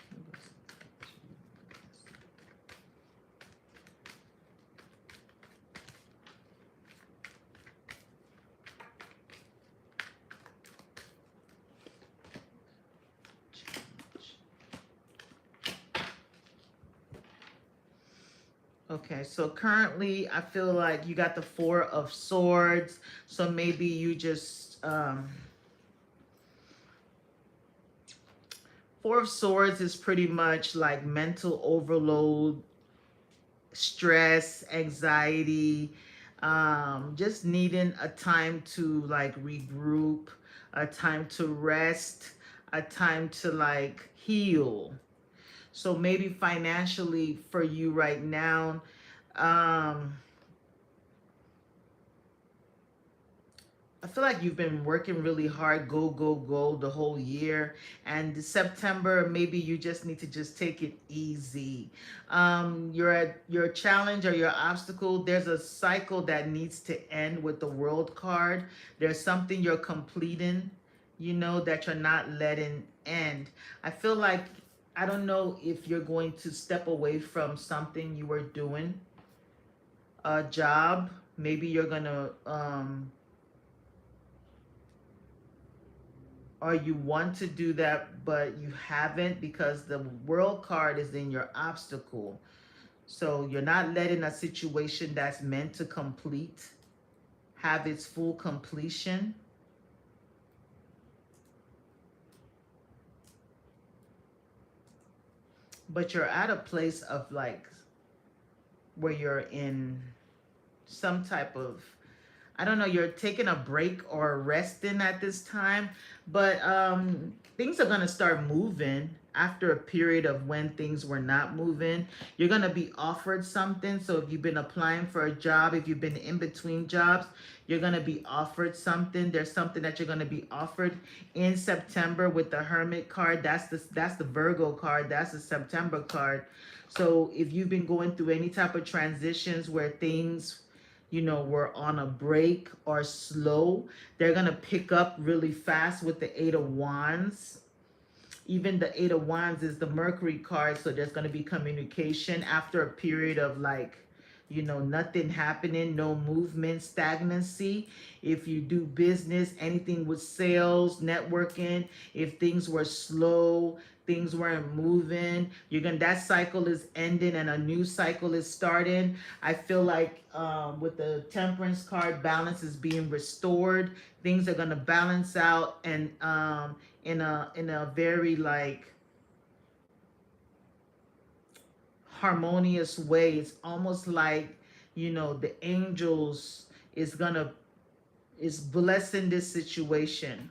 Give us a financial reading for Cessna. Okay, so currently I feel like you got the Four of Swords. So maybe you just Four of Swords is pretty much like mental overload, stress, anxiety, just needing a time to like regroup, a time to rest, a time to like heal. So maybe financially for you right now, I feel like you've been working really hard, go, go, go the whole year. And September, maybe you just need to just take it easy. Your challenge or your obstacle, there's a cycle that needs to end with the World card. There's something you're completing, that you're not letting end. I feel like, I don't know if you're going to step away from something you were doing, a job. Maybe you're going to, or you want to do that, but you haven't because the World card is in your obstacle. So you're not letting a situation that's meant to complete have its full completion. But you're at a place of like where you're in some type of, I don't know, you're taking a break or resting at this time, but things are going to start moving. after a period of when things were not moving, you're going to be offered something. So if you've been applying for a job, if you've been in between jobs, you're going to be offered something. There's something that you're going to be offered in September with the Hermit card. That's the Virgo card. That's the September card. So if you've been going through any type of transitions where things, were on a break or slow, they're going to pick up really fast with the 8 of Wands. Even the 8 of Wands is the Mercury card, so there's going to be communication after a period of nothing happening, no movement, stagnancy. If you do business, anything with sales, networking, if things were slow, things weren't moving, that cycle is ending and a new cycle is starting. I feel like with the Temperance card, balance is being restored. Things are going to balance out, and in a very harmonious way. It's almost like the angels is blessing this situation.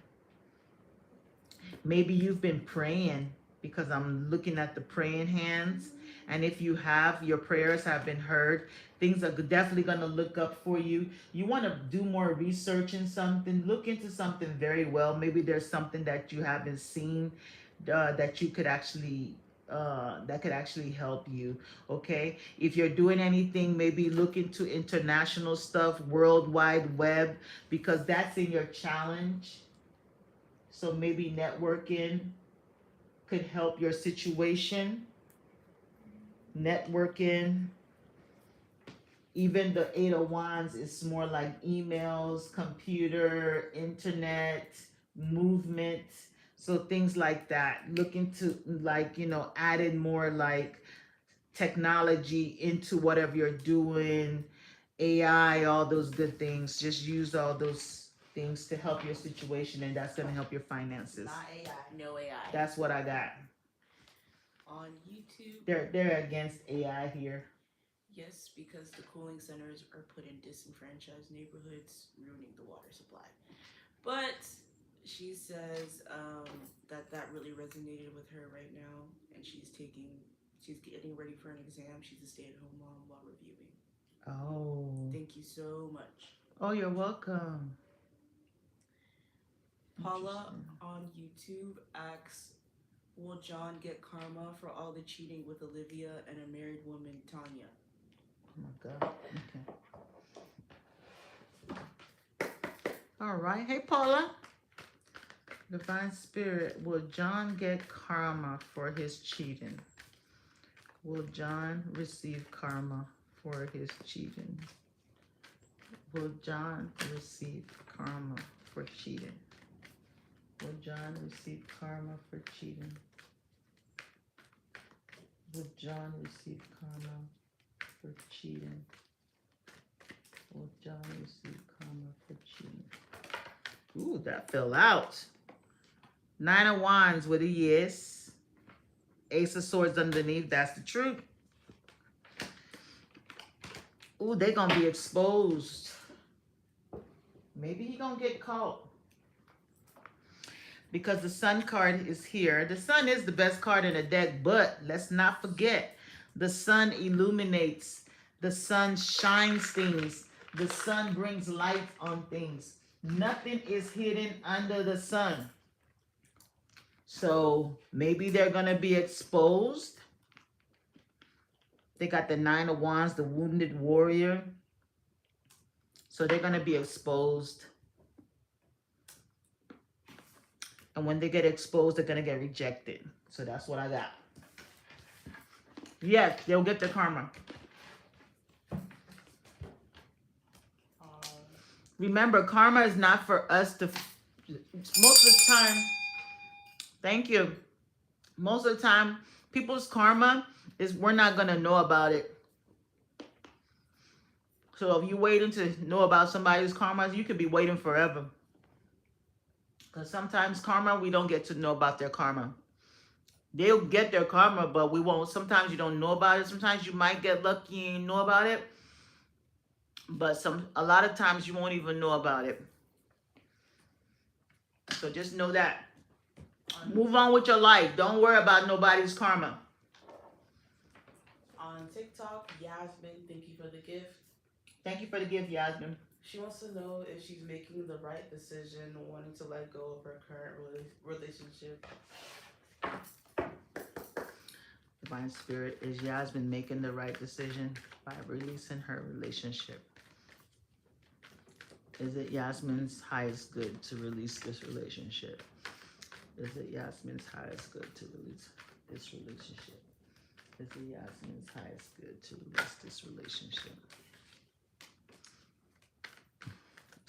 Maybe you've been praying, because I'm looking at the praying hands, and if you have, your prayers have been heard. Things are definitely going to look up for you. You want to do more research in something, look into something very well. Maybe there's something that you haven't seen, that you could actually that could actually help you. Okay, if you're doing anything, maybe look into international stuff, World Wide Web, because that's in your challenge. So maybe networking could help your situation. Networking. Even the 8 of Wands is more like emails, computer, internet, movement. So things like that. Look into adding more technology into whatever you're doing, AI, all those good things. Just use all those things to help your situation, and that's going to help your finances. Not AI, no AI. That's what I got. On YouTube. They're against AI here. Yes, because the cooling centers are put in disenfranchised neighborhoods, ruining the water supply. But she says that really resonated with her right now, and she's getting ready for an exam. She's a stay-at-home mom while reviewing. Oh. Thank you so much. Oh, you're welcome. Paula on YouTube asks, will John get karma for all the cheating with Olivia and a married woman, Tanya? Oh my God. Okay. All right. Hey, Paula. Divine Spirit, will John get karma for his cheating? Will John receive karma for his cheating? Will John receive karma for cheating? Will John receive karma for cheating? Will John receive karma for cheating? Will John receive karma for cheating? Ooh, that fell out. 9 of Wands with a yes. Ace of Swords underneath. That's the truth. Ooh, they gonna be exposed. Maybe he gonna get caught. Because the Sun card is here. The Sun is the best card in the deck, but let's not forget, the Sun illuminates. The Sun shines things. The Sun brings light on things. Nothing is hidden under the Sun. So maybe they're going to be exposed. They got the 9 of Wands, the wounded warrior. So they're going to be exposed. And when they get exposed, they're going to get rejected. So that's what I got. Yes, they'll get the karma. Remember, karma is not for us to... Most of the time... Thank you. Most of the time, people's karma is we're not going to know about it. So if you're waiting to know about somebody's karma, you could be waiting forever. Because sometimes karma, we don't get to know about their karma. They'll get their karma, but we won't. Sometimes you don't know about it. Sometimes you might get lucky and know about it. But a lot of times you won't even know about it. So just know that. Move on with your life. Don't worry about nobody's karma. On TikTok, Yasmin, thank you for the gift. Thank you for the gift, Yasmin. She wants to know if she's making the right decision, wanting to let go of her current relationship. Divine Spirit, is Yasmin making the right decision by releasing her relationship? Is it Yasmin's highest good to release this relationship? Is it Yasmin's highest good to release this relationship? Is it Yasmin's highest good to release this relationship?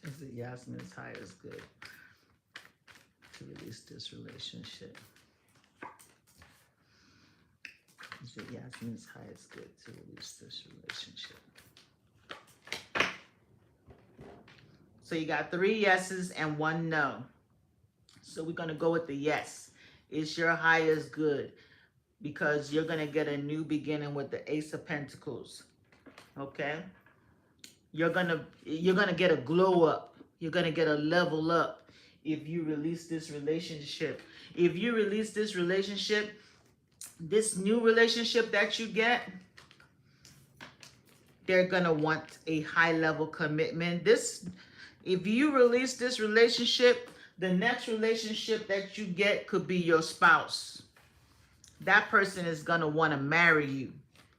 Is it Yasmin's highest good to release this relationship? Is it Yasmin's highest good to release this relationship? So you got 3 yeses and 1 no. So we're going to go with the yes. It's your highest good because you're going to get a new beginning with the Ace of Pentacles. Okay? You're going to get a glow up. You're going to get a level up if you release this relationship. If you release this relationship, this new relationship that you get, they're going to want a high level commitment. If you release this relationship, the next relationship that you get could be your spouse. That person is going to want to marry you.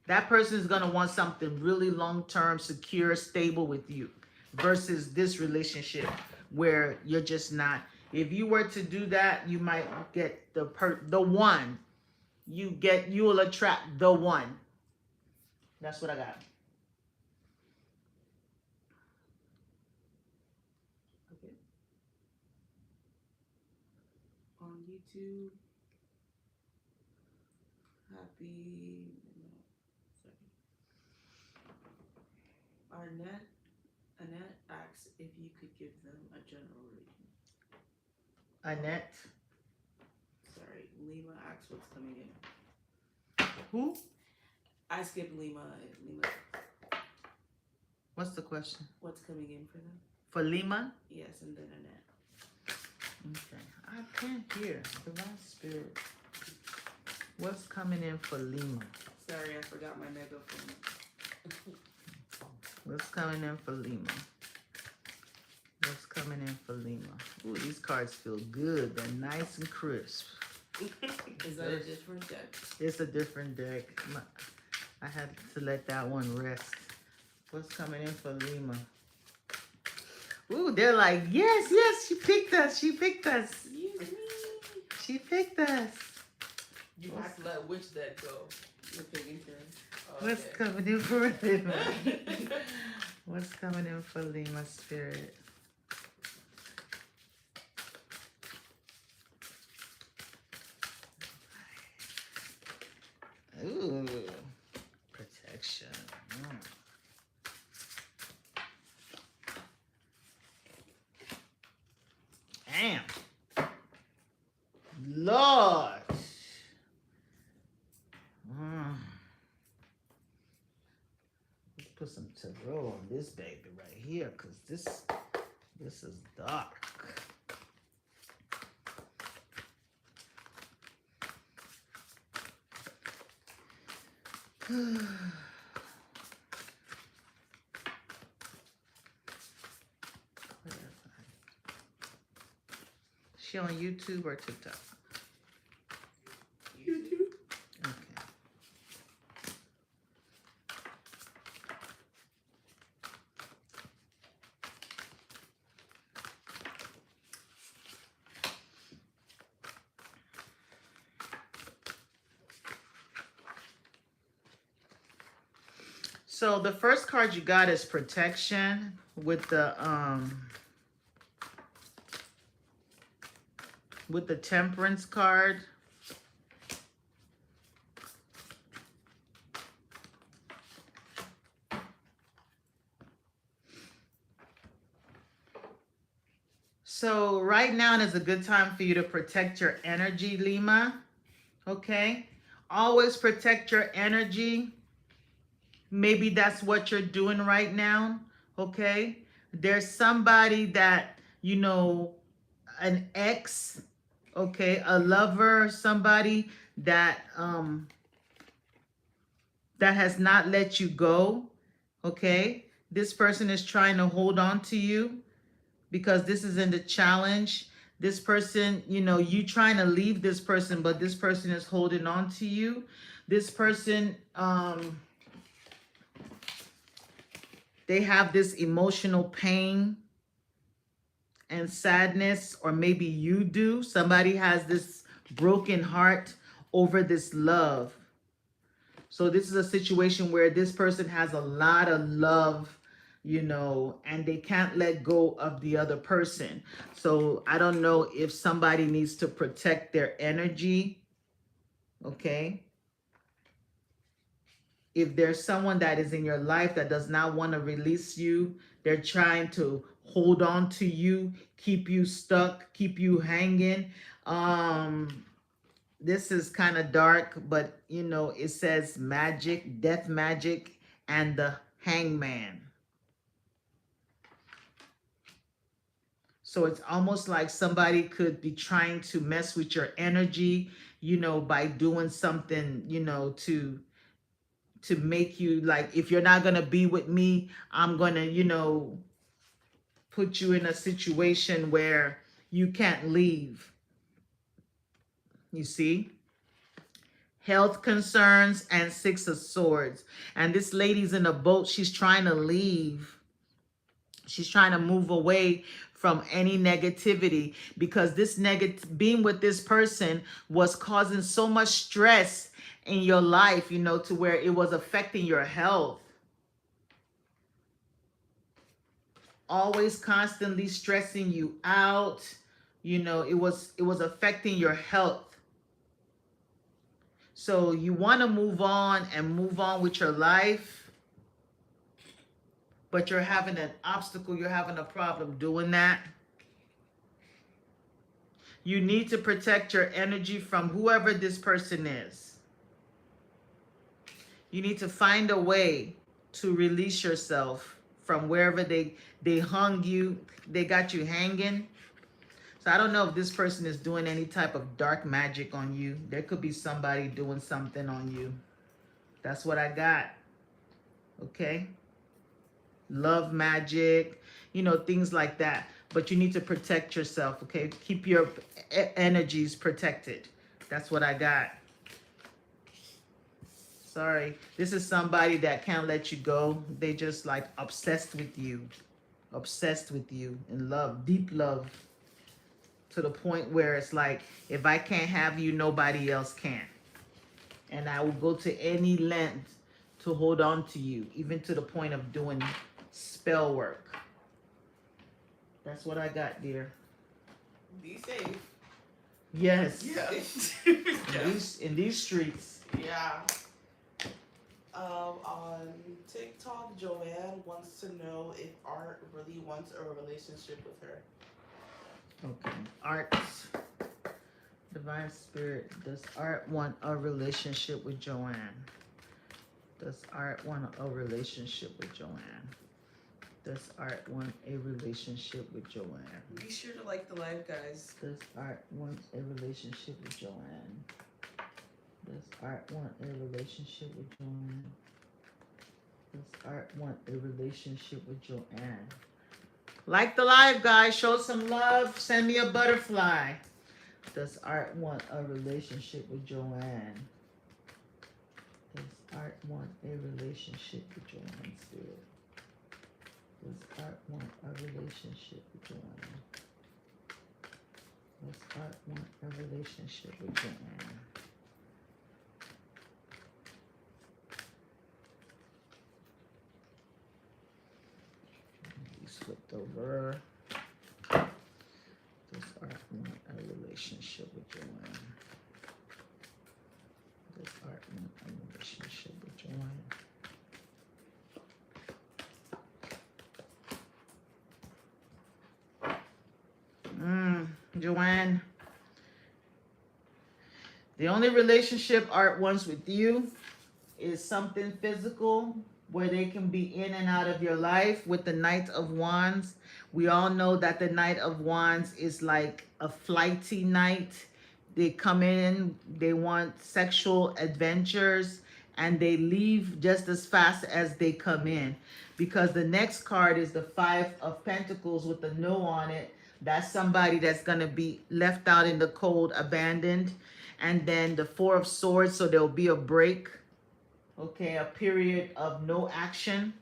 That person is going to want something really long-term, secure, stable with you versus this relationship where you're just not. If you were to do that, you might get the one. You will attract the one. That's what I got. Okay. On YouTube, Annette asks if you could give them a general reading. Annette. Sorry, Lima asks what's coming in. Who? I skipped Lima. What's the question? What's coming in for them? For Lima? Yes, and then Annette. Okay. I can't hear. Divine Spirit. What's coming in for Lima? Sorry, I forgot my megaphone. What's coming in for Lima? What's coming in for Lima? Ooh, these cards feel good. They're nice and crisp. Is that a different deck? It's a different deck. I had to let that one rest. What's coming in for Lima? Ooh, they're like, yes, she picked us. She picked us. She picked us. You have to let which deck go? You're picking turns. What's coming in for Lima? What's coming in for Lima, Spirit? Ooh, protection. Damn. Lord. Let's put some tarot on this baby right here, because this is dark. She on YouTube or TikTok? YouTube. Okay. So the first card you got is protection with the Temperance card. So right now is a good time for you to protect your energy, Lima. Okay? Always protect your energy. Maybe that's what you're doing right now. Okay? There's somebody that, an ex Okay, a lover, somebody that that has not let you go. Okay, this person is trying to hold on to you because this is in the challenge. This person, you know, you trying to leave this person, but this person is holding on to you. This person, they have this emotional pain and sadness, or maybe you do. Somebody has this broken heart over this love. So this is a situation where this person has a lot of love, you know, and they can't let go of the other person. So I don't know if somebody needs to protect their energy, okay? If there's someone that is in your life that does not want to release you, they're trying to hold on to you, keep you stuck, keep you hanging. This is kind of dark, but you know, it says magic, death magic, and the hangman. So it's almost like somebody could be trying to mess with your energy, you know, by doing something, you know, to make you like, if you're not gonna be with me, I'm gonna, you know, put you in a situation where you can't leave. You see? Health concerns and Six of Swords. And this lady's in a boat. She's trying to leave. She's trying to move away from any negativity because this being with this person was causing so much stress in your life, you know, to where it was affecting your health. Always constantly stressing you out. You know, it was affecting your health. So you want to move on and move on with your life, but you're having an obstacle, you're having a problem doing that. You need to protect your energy from whoever this person is. You need to find a way to release yourself from wherever they hung you, they got you hanging. So I don't know if this person is doing any type of dark magic on you. There could be somebody doing something on you. That's what I got. Okay? Love magic, you know, things like that. But you need to protect yourself, okay? Keep your energies protected. That's what I got. Sorry. This is somebody that can't let you go. They just like obsessed with you. Obsessed with you in love, deep love. To the point where it's like, if I can't have you, nobody else can. And I will go to any length to hold on to you, even to the point of doing spell work. That's what I got, dear. Be safe. Yes. Yeah. In these streets. Yeah. On TikTok, Joanne wants to know if Art really wants a relationship with her. Okay. Art. Divine Spirit. Does Art want a relationship with Joanne? Does Art want a relationship with Joanne? Does Art want a relationship with Joanne? Be sure to like the live, guys. Does Art want a relationship with Joanne? Does Art want a relationship with Joanne? Does Art want a relationship with Joanne? Like the live, guys. Show some love. Send me a butterfly. Does Art want a relationship with Joanne? Does Art want a relationship with Joanne, Spirit? Does Art want a relationship with Joanne? Does Art want a relationship with Joanne? He's flipped over. Does Art want a relationship with Joanne? Does Art want a relationship with Joanne? Joanne, the only relationship Art wants with you is something physical where they can be in and out of your life with the Knight of Wands. We all know that the Knight of Wands is like a flighty night. They come in, they want sexual adventures, and they leave just as fast as they come in. Because the next card is the Five of Pentacles with the no on it. That's somebody that's going to be left out in the cold, abandoned. And then the Four of Swords, so there'll be a break. Okay, a period of no action.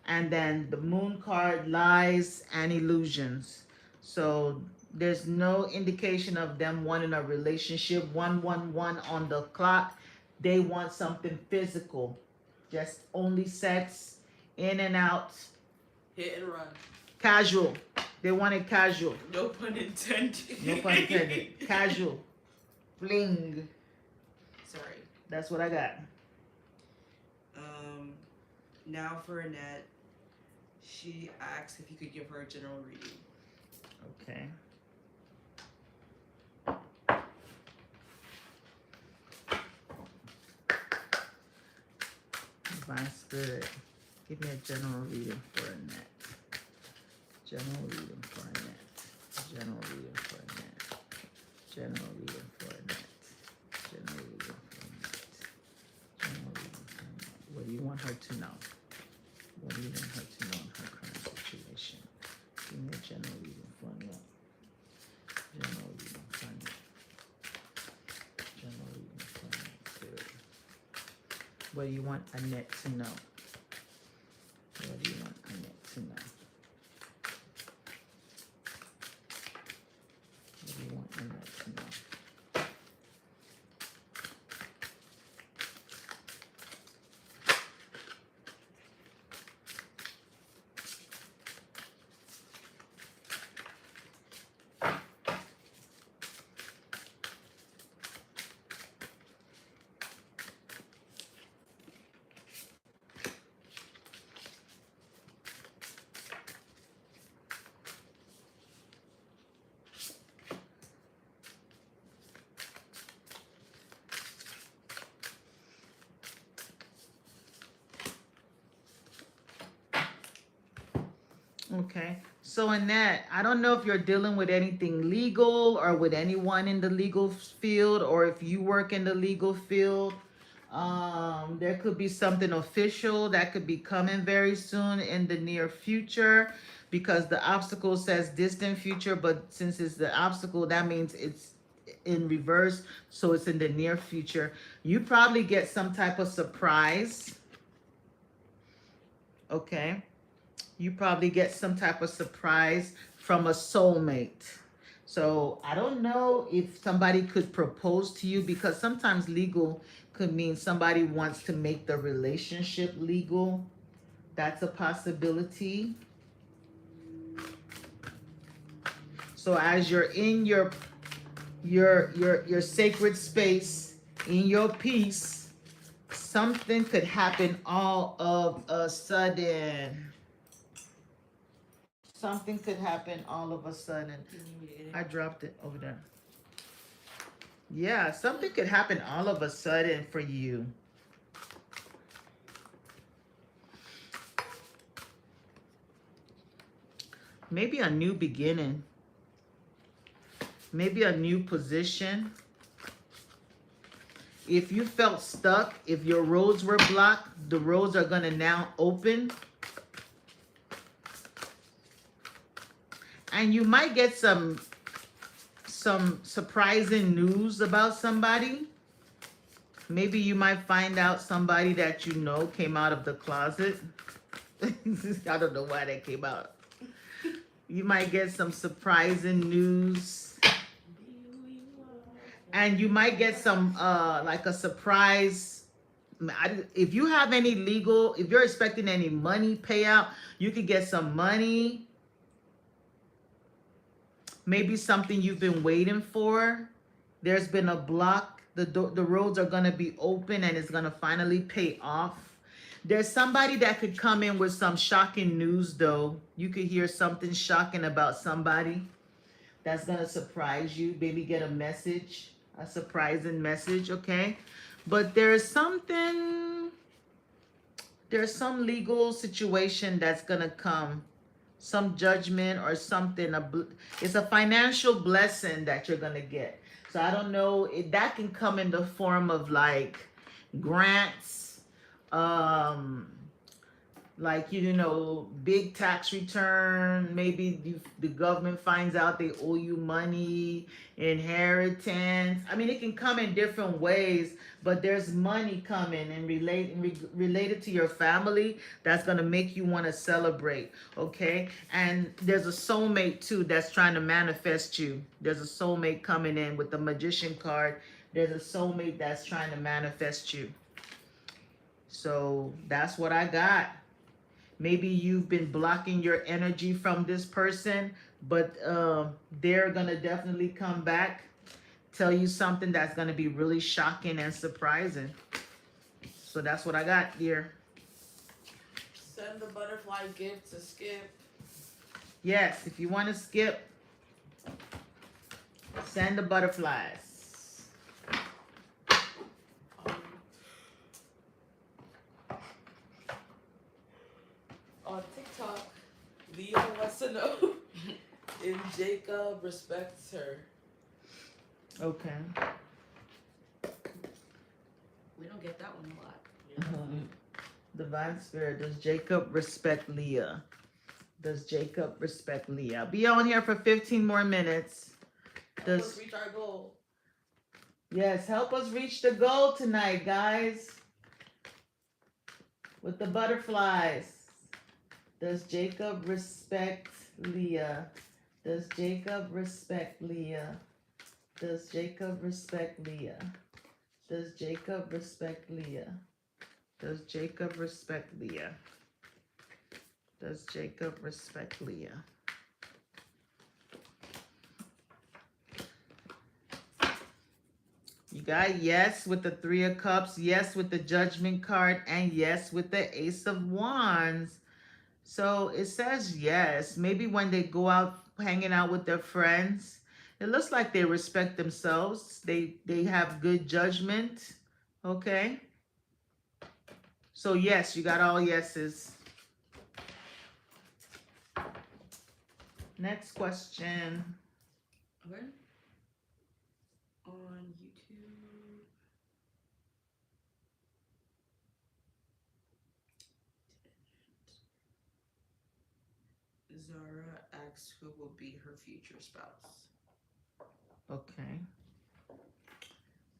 And then the Moon card, lies and illusions. So there's no indication of them wanting a relationship. 111 on the clock. They want something physical. Just only sex, in and out. Hit and run. Casual. They want it casual. No pun intended. No pun intended. Casual. Fling. Sorry. That's what I got. Now for Annette. She asked if you could give her a general reading. Okay. Divine Spirit, give me a general reading for Annette. General reading for Annette. General reading for Annette. General reading for Annette. General reading for Annette. General reading for Annette. What do you want her to know? What do you want her to know in her current situation? Give me a general reading for Annette. General reading for Annette. General reading for Annette. Spirit. What do you want Annette to know? What do you want Annette to know? What do you want Annette to know? Okay. So Annette, I don't know if you're dealing with anything legal or with anyone in the legal field, or if you work in the legal field. There could be something official that could be coming very soon in the near future, because the obstacle says distant future, but since it's the obstacle, that means it's in reverse, so it's in the near future. You probably get some type of surprise. Okay. You probably get some type of surprise from a soulmate. So I don't know if somebody could propose to you, because sometimes legal could mean somebody wants to make the relationship legal. That's a possibility. So as you're in your sacred space, in your peace, something could happen all of a sudden. Something could happen all of a sudden. I dropped it over there. Yeah, something could happen all of a sudden for you. Maybe a new beginning. Maybe a new position. If you felt stuck, if your roads were blocked, the roads are going to now open. And you might get some surprising news about somebody. Maybe you might find out somebody that you know came out of the closet. I don't know why that came out. You might get some surprising news. And you might get some, like a surprise. If you have any legal, if you're expecting any money payout, you could get some money. Maybe something you've been waiting for. There's been a block. The roads are going to be open and it's going to finally pay off. There's somebody that could come in with some shocking news, though. You could hear something shocking about somebody that's going to surprise you. Maybe get a message, a surprising message, okay? But there's some legal situation that's going to come some judgment or something. It's a financial blessing that you're gonna get. So I don't know. That can come in the form of like grants, um, like big tax return. Maybe the government finds out they owe you money, inheritance. I mean, it can come in different ways, but there's money coming and related to your family that's gonna make you want to celebrate. Okay, and there's a soulmate too that's trying to manifest you. There's a soulmate coming in with the magician card. There's a soulmate that's trying to manifest you. So that's what I got. Maybe you've been blocking your energy from this person, but they're gonna definitely come back, tell you something that's gonna be really shocking and surprising. So that's what I got, dear. Send the butterfly gift to Skip. Yes, if you want to skip, send the butterflies. On TikTok, Leah wants to know if Jacob respects her. Okay. We don't get that one a lot. Divine Spirit, does Jacob respect Leah? Does Jacob respect Leah? I'll be on here for 15 more minutes. Let's reach our goal. Yes, help us reach the goal tonight, guys. With the butterflies. Does Jacob respect Leah? Does Jacob respect Leah? Does Jacob respect Leah? Does Jacob respect Leah? Does Jacob respect Leah? Does Jacob respect Leah? You got yes with the Three of Cups, yes with the Judgment card, and yes with the Ace of Wands. So it says yes. Maybe when they go out hanging out with their friends, it looks like they respect themselves. They have good judgment. Okay. So yes, you got all yeses. Next question. Okay. On YouTube. Zara asks who will be her future spouse. Okay.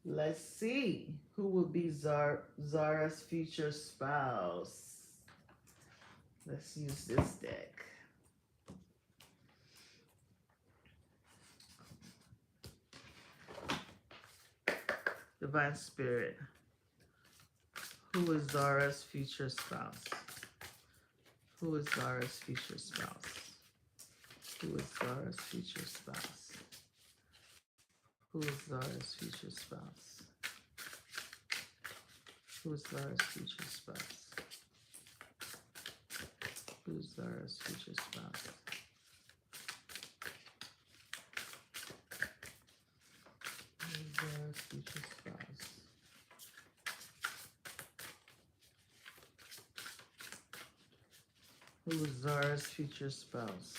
Let's see who will be Zara's future spouse. Let's use this deck. Divine Spirit, who is Zara's future spouse? Who is Zara's future spouse? Who is Zara's future spouse? Who is Zara's future spouse? Who is Zara's future spouse? Who is Zara's future spouse? Who is Zara's future spouse? Who is Zara's future spouse?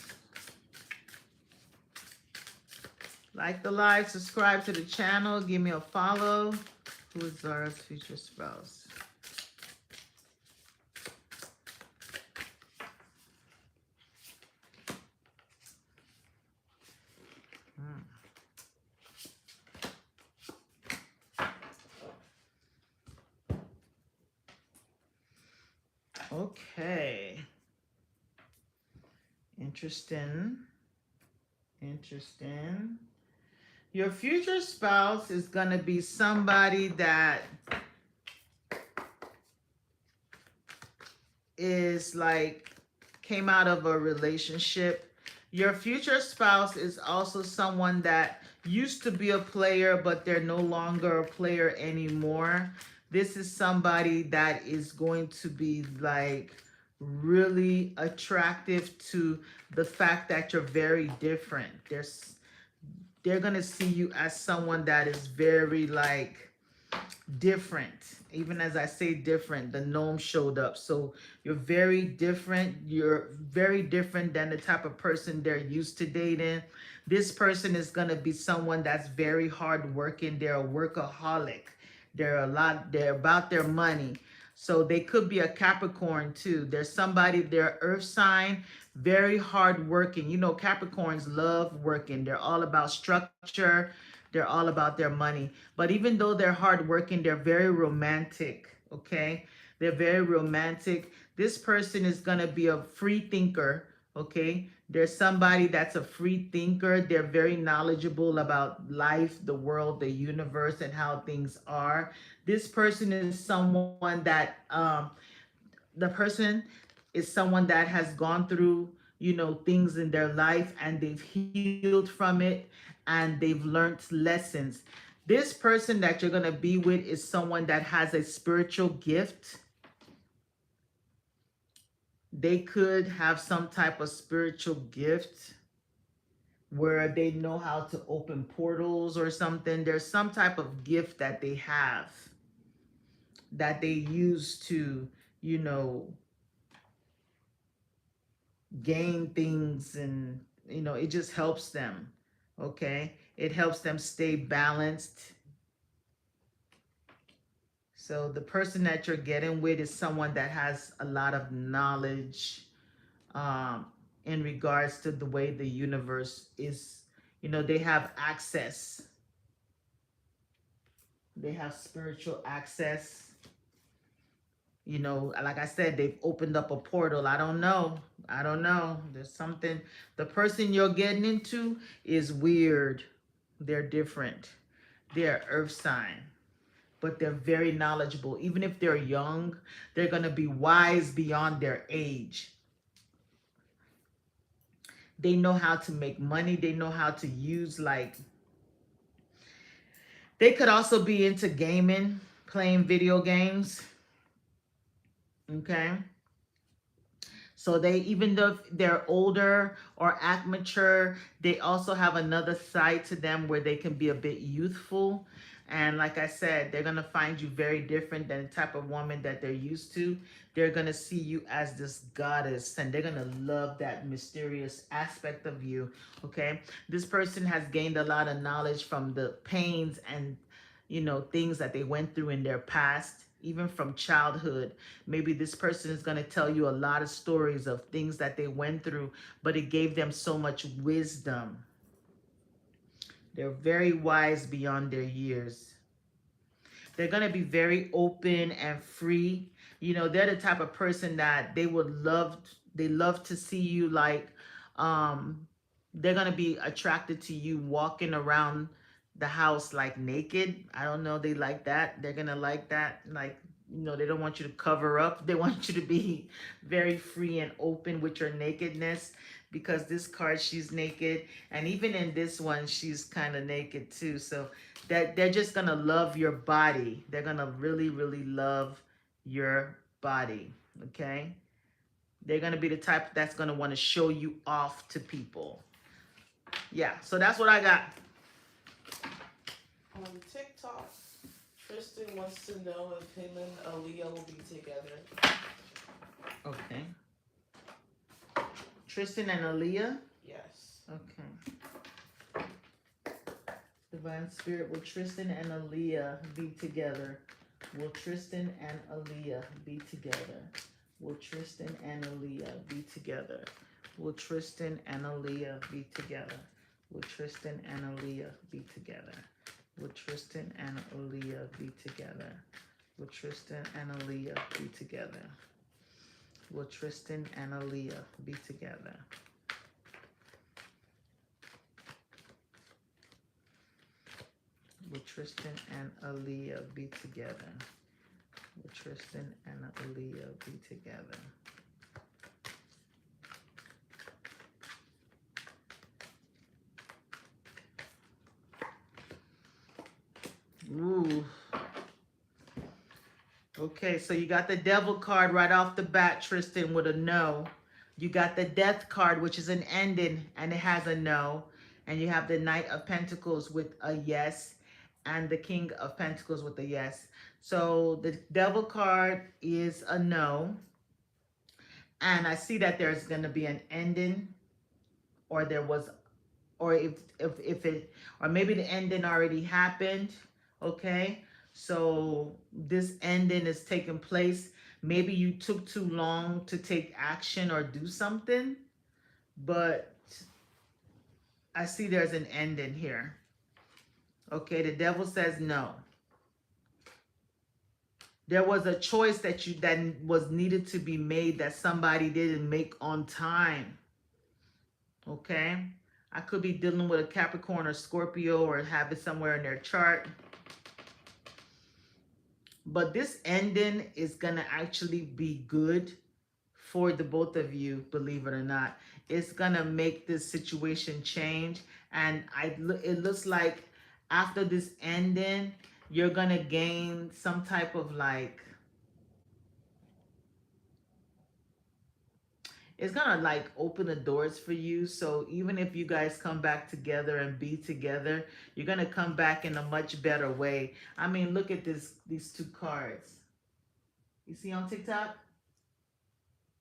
Like the live, subscribe to the channel, give me a follow. Who is Zara's future spouse? Okay. Interesting. Interesting. Your future spouse is going to be somebody that is like came out of a relationship. Your future spouse is also someone that used to be a player, but they're no longer a player anymore. This is somebody that is going to be like really attractive to the fact that you're very different. They're going to see you as someone that is very like different. Even as I say different, the gnome showed up. So you're very different. You're very different than the type of person they're used to dating. This person is going to be someone that's very hardworking. They're a workaholic. They're about their money. So they could be a Capricorn too. There's somebody, they're earth sign, very hardworking. You know, Capricorns love working. They're all about structure. They're all about their money. But even though they're hardworking, they're very romantic. Okay, they're very romantic. This person is gonna be a free thinker. Okay, there's somebody that's a free thinker. They're very knowledgeable about life, the world, the universe, and how things are. This person is someone that the person is someone that has gone through, you know, things in their life and they've healed from it and they've learned lessons. This person that you're going to be with is someone that has a spiritual gift. They could have some type of spiritual gift where they know how to open portals or something. There's some type of gift that they have that they use to, you know, gain things, and you know, it just helps them. Okay, it helps them stay balanced. So the person that you're getting with is someone that has a lot of knowledge, um, in regards to the way the universe is. You know, they have access, they have spiritual access. You know, like I said, they've opened up a portal. I don't know. There's something. The person you're getting into is weird. They're different. They're earth sign, but they're very knowledgeable. Even if they're young, they're going to be wise beyond their age. They know how to make money. They know how to use, like, they could also be into gaming, playing video games. Okay. So they, even though they're older or act mature, they also have another side to them where they can be a bit youthful. And like I said, they're gonna find you very different than the type of woman that they're used to. They're gonna see you as this goddess, and they're gonna love that mysterious aspect of you. Okay, this person has gained a lot of knowledge from the pains and, you know, things that they went through in their past, even from childhood. Maybe this person is going to tell you a lot of stories of things that they went through, but it gave them so much wisdom. They're very wise beyond their years. They're going to be very open and free. You know, they're the type of person that they love to see you, like, um they're going to be attracted to you walking around the house like naked. I don't know, they like that. They're going to like that. Like, you know, they don't want you to cover up. They want you to be very free and open with your nakedness, because this card, she's naked, and even in this one she's kind of naked too. So that they're just gonna love your body. They're gonna really, really love your body. Okay, they're gonna be the type that's gonna want to show you off to people. Yeah, so that's what I got. On TikTok, Tristan wants to know if him and Aaliyah will be together. Okay, Tristan and Aaliyah. Yes. Okay. Divine Spirit, will Tristan and Aaliyah be together? Will Tristan and Aaliyah be together? Will Tristan and Aaliyah be together? Will Tristan and Aaliyah be together? Will Tristan and Aaliyah be together? Will Tristan and Aaliyah be together? Will Tristan and Aaliyah be together? Will Tristan and Aaliyah be together? Will Tristan and Aaliyah be together? Will Tristan and Aaliyah be together? Ooh. Okay, so you got the Devil card right off the bat, Tristan, with a no. You got the Death card, which is an ending, and it has a no. And you have the Knight of Pentacles with a yes. and the King of Pentacles with a yes. So the Devil card is a no. And I see that there's going to be an ending, or there was, or if it, or maybe the ending already happened. Okay. So this ending is taking place. Maybe you took too long to take action or do something, but I see there's an ending here. Okay. The Devil says no. There was a choice that was needed to be made that somebody didn't make on time. Okay. I could be dealing with a Capricorn or Scorpio, or have it somewhere in their chart. But this ending is going to actually be good for the both of you, believe it or not. It's going to make this situation change. And it looks like after this ending, you're going to gain some type of like, it's gonna like open the doors for you. So even if you guys come back together and be together, you're gonna come back in a much better way. I mean, look at these two cards. You see on TikTok?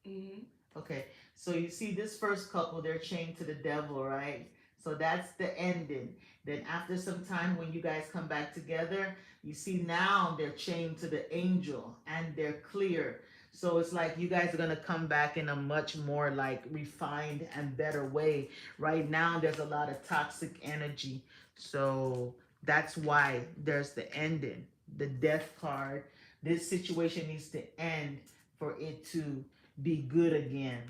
Mm-hmm. Okay, so you see this first couple, they're chained to the devil, right? So that's the ending. Then after some time, when you guys come back together, you see now they're chained to the angel and they're clear. So it's like you guys are going to come back in a much more like refined and better way. Right now, there's a lot of toxic energy. So that's why there's the ending, the death card. This situation needs to end for it to be good again.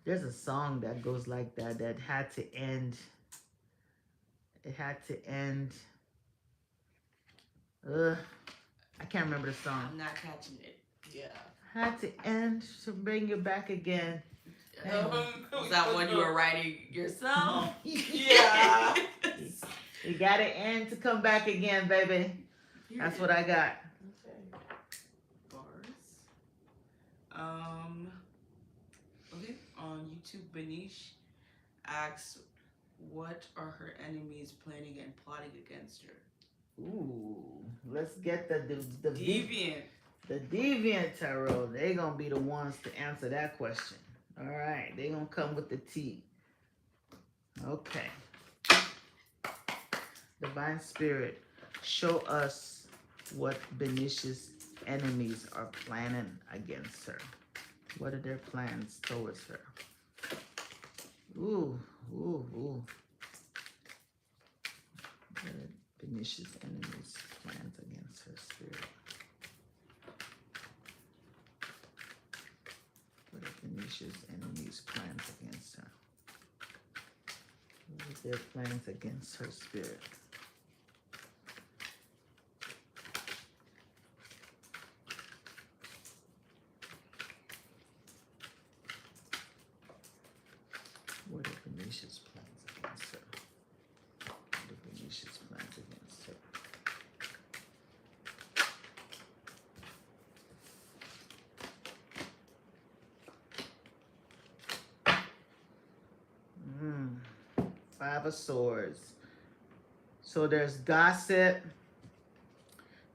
There's a song that goes like that had to end. It had to end. I can't remember the song. I'm not catching it. Yeah. Had to end to bring you back again. Is that one you were writing yourself? Yeah. You gotta end to come back again, baby. That's what I got. Okay. Bars. Okay. On YouTube, Benish asks, "What are her enemies planning and plotting against her?" Ooh, let's get the Deviant. The Deviant Tarot. They gonna be the ones to answer that question. All right, they gonna come with the tea. Okay. Divine Spirit, show us what Benish's enemies are planning against her. What are their plans towards her? Ooh, ooh, ooh. What are Benish's enemies' plans against her spirit? What are Benish's enemies' plans against her? What are their plans against her spirit? What are Benish's plans against her? What are Benish's plans against her? Five of Swords. So there's gossip,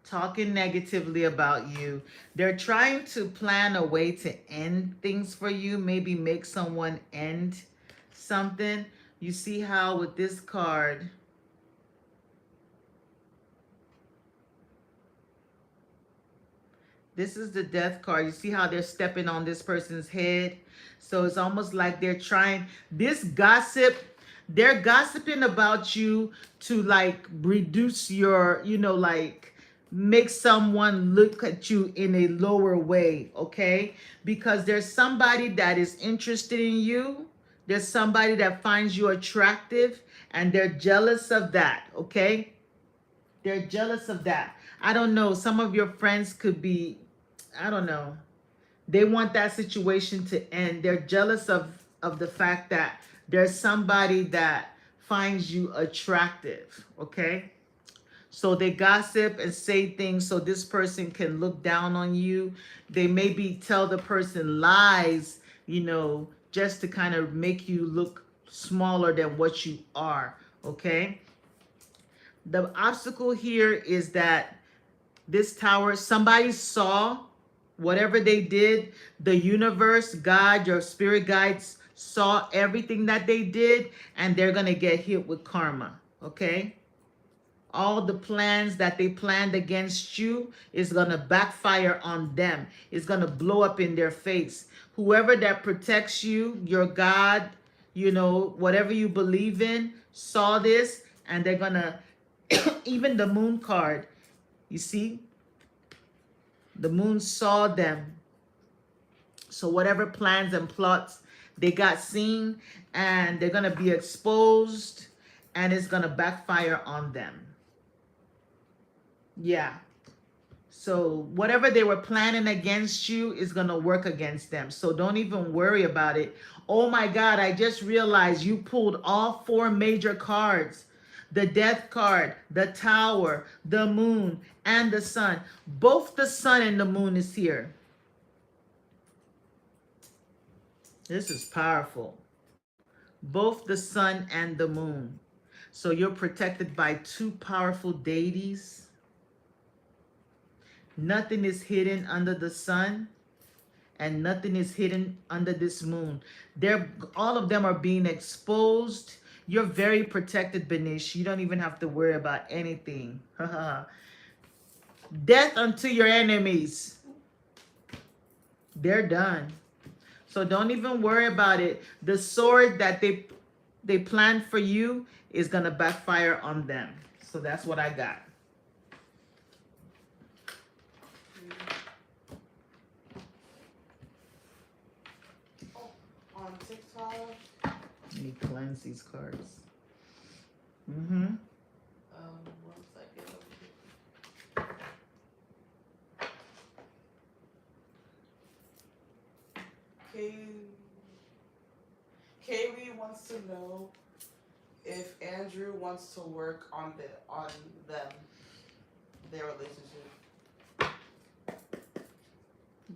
talking negatively about you. They're trying to plan a way to end things for you, maybe make someone end something. You see how with this card, this is the death card. You see how they're stepping on this person's head? So it's almost like they're trying, this gossip, they're gossiping about you to like reduce your, like make someone look at you in a lower way, okay? Because there's somebody that is interested in you. There's somebody that finds you attractive and they're jealous of that, okay? They're jealous of that. I don't know. Some of your friends could be, I don't know. They want that situation to end. They're jealous of the fact that there's somebody that finds you attractive, okay? So they gossip and say things so this person can look down on you. They maybe tell the person lies, just to kind of make you look smaller than what you are, okay? The obstacle here is that this tower, somebody saw whatever they did. The universe, God, your spirit guides saw everything that they did, and they're going to get hit with karma. Okay? All the plans that they planned against you is going to backfire on them. It's going to blow up in their face. Whoever that protects you, your God, you know, whatever you believe in, saw this, and they're going to, even the moon card, you see, the moon saw them. So whatever plans and plots they got seen, and they're going to be exposed, and it's going to backfire on them. Yeah. So whatever they were planning against you is going to work against them. So don't even worry about it. Oh my God, I just realized you pulled all 4 major cards. The death card, the tower, the moon, and the sun. Both the sun and the moon is here. This is powerful. Both the sun and the moon. So you're protected by 2 powerful deities. Nothing is hidden under the sun, and nothing is hidden under this moon. They're all of them are being exposed. You're very protected, Benish. You don't even have to worry about anything. Death unto your enemies. They're done. So don't even worry about it. The sword that they planned for you is gonna backfire on them. So that's what I got. On TikTok. Let me cleanse these cards. 1 second. Kaylee wants to know if Andrew wants to work on them, their relationship.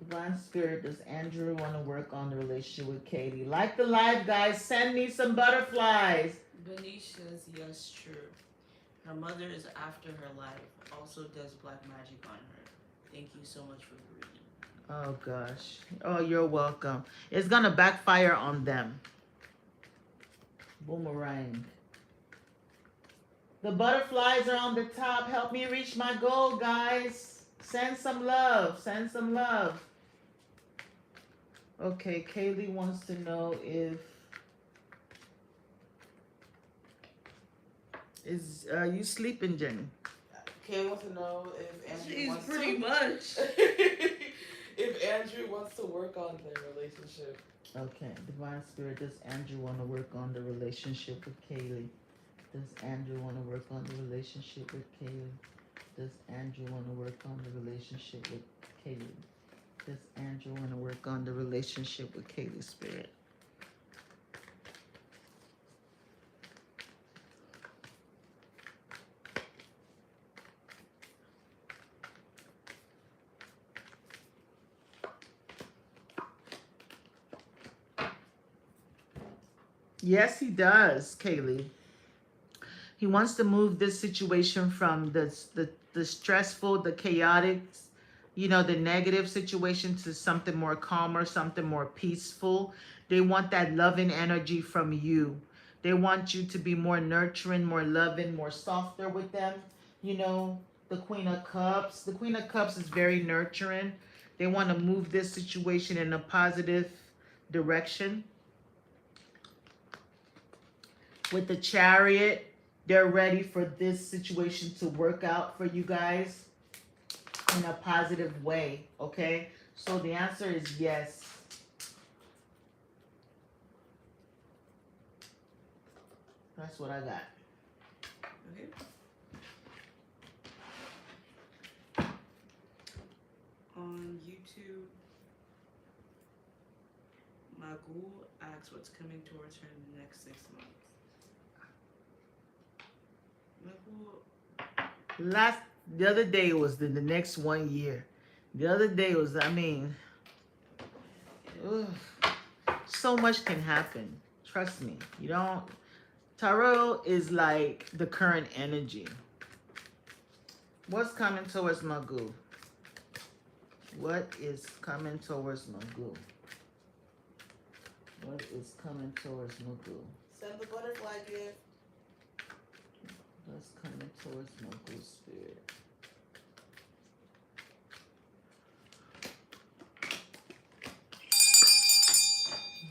Divine Spirit, does Andrew want to work on the relationship with Katie? Like the live, guys. Send me some butterflies. Benish says yes, true. Her mother is after her life. Also does black magic on her. Thank you so much for the reading. Oh, gosh. Oh, you're welcome. It's going to backfire on them. Boomerang. The butterflies are on the top. Help me reach my goal, guys. Send some love. Send some love. Okay, Kaylee wants to know if... Are you sleeping, Jenny? Kaylee wants to know if Andrew She's wants pretty to... much. if Andrew wants to work on their relationship. Okay, Divine Spirit, does Andrew want to work on the relationship with Kaylee? Does Andrew want to work on the relationship with Kaylee? Does Andrew want to work on the relationship with Kaylee? Does Andrew want to work on the relationship with Kaylee, Spirit? Yes, he does, Kaylee. He wants to move this situation from the stressful, the chaotic, you know, the negative situation to something more calmer, something more peaceful. They want that loving energy from you. They want you to be more nurturing, more loving, more softer with them. You know, the Queen of Cups. The Queen of Cups is very nurturing. They want to move this situation in a positive direction. With the Chariot, they're ready for this situation to work out for you guys in a positive way, okay? So the answer is yes. That's what I got. Okay. On YouTube, Magul asks what's coming towards her in the next 6 months. Magul, The other day was the next 1 year. The other day was, I mean, ugh, so much can happen. Trust me. You don't, tarot is like the current energy. What's coming towards Magoo? What is coming towards Magoo? What is coming towards Magoo? Send the butterfly gift. What's coming towards Magoo spirit?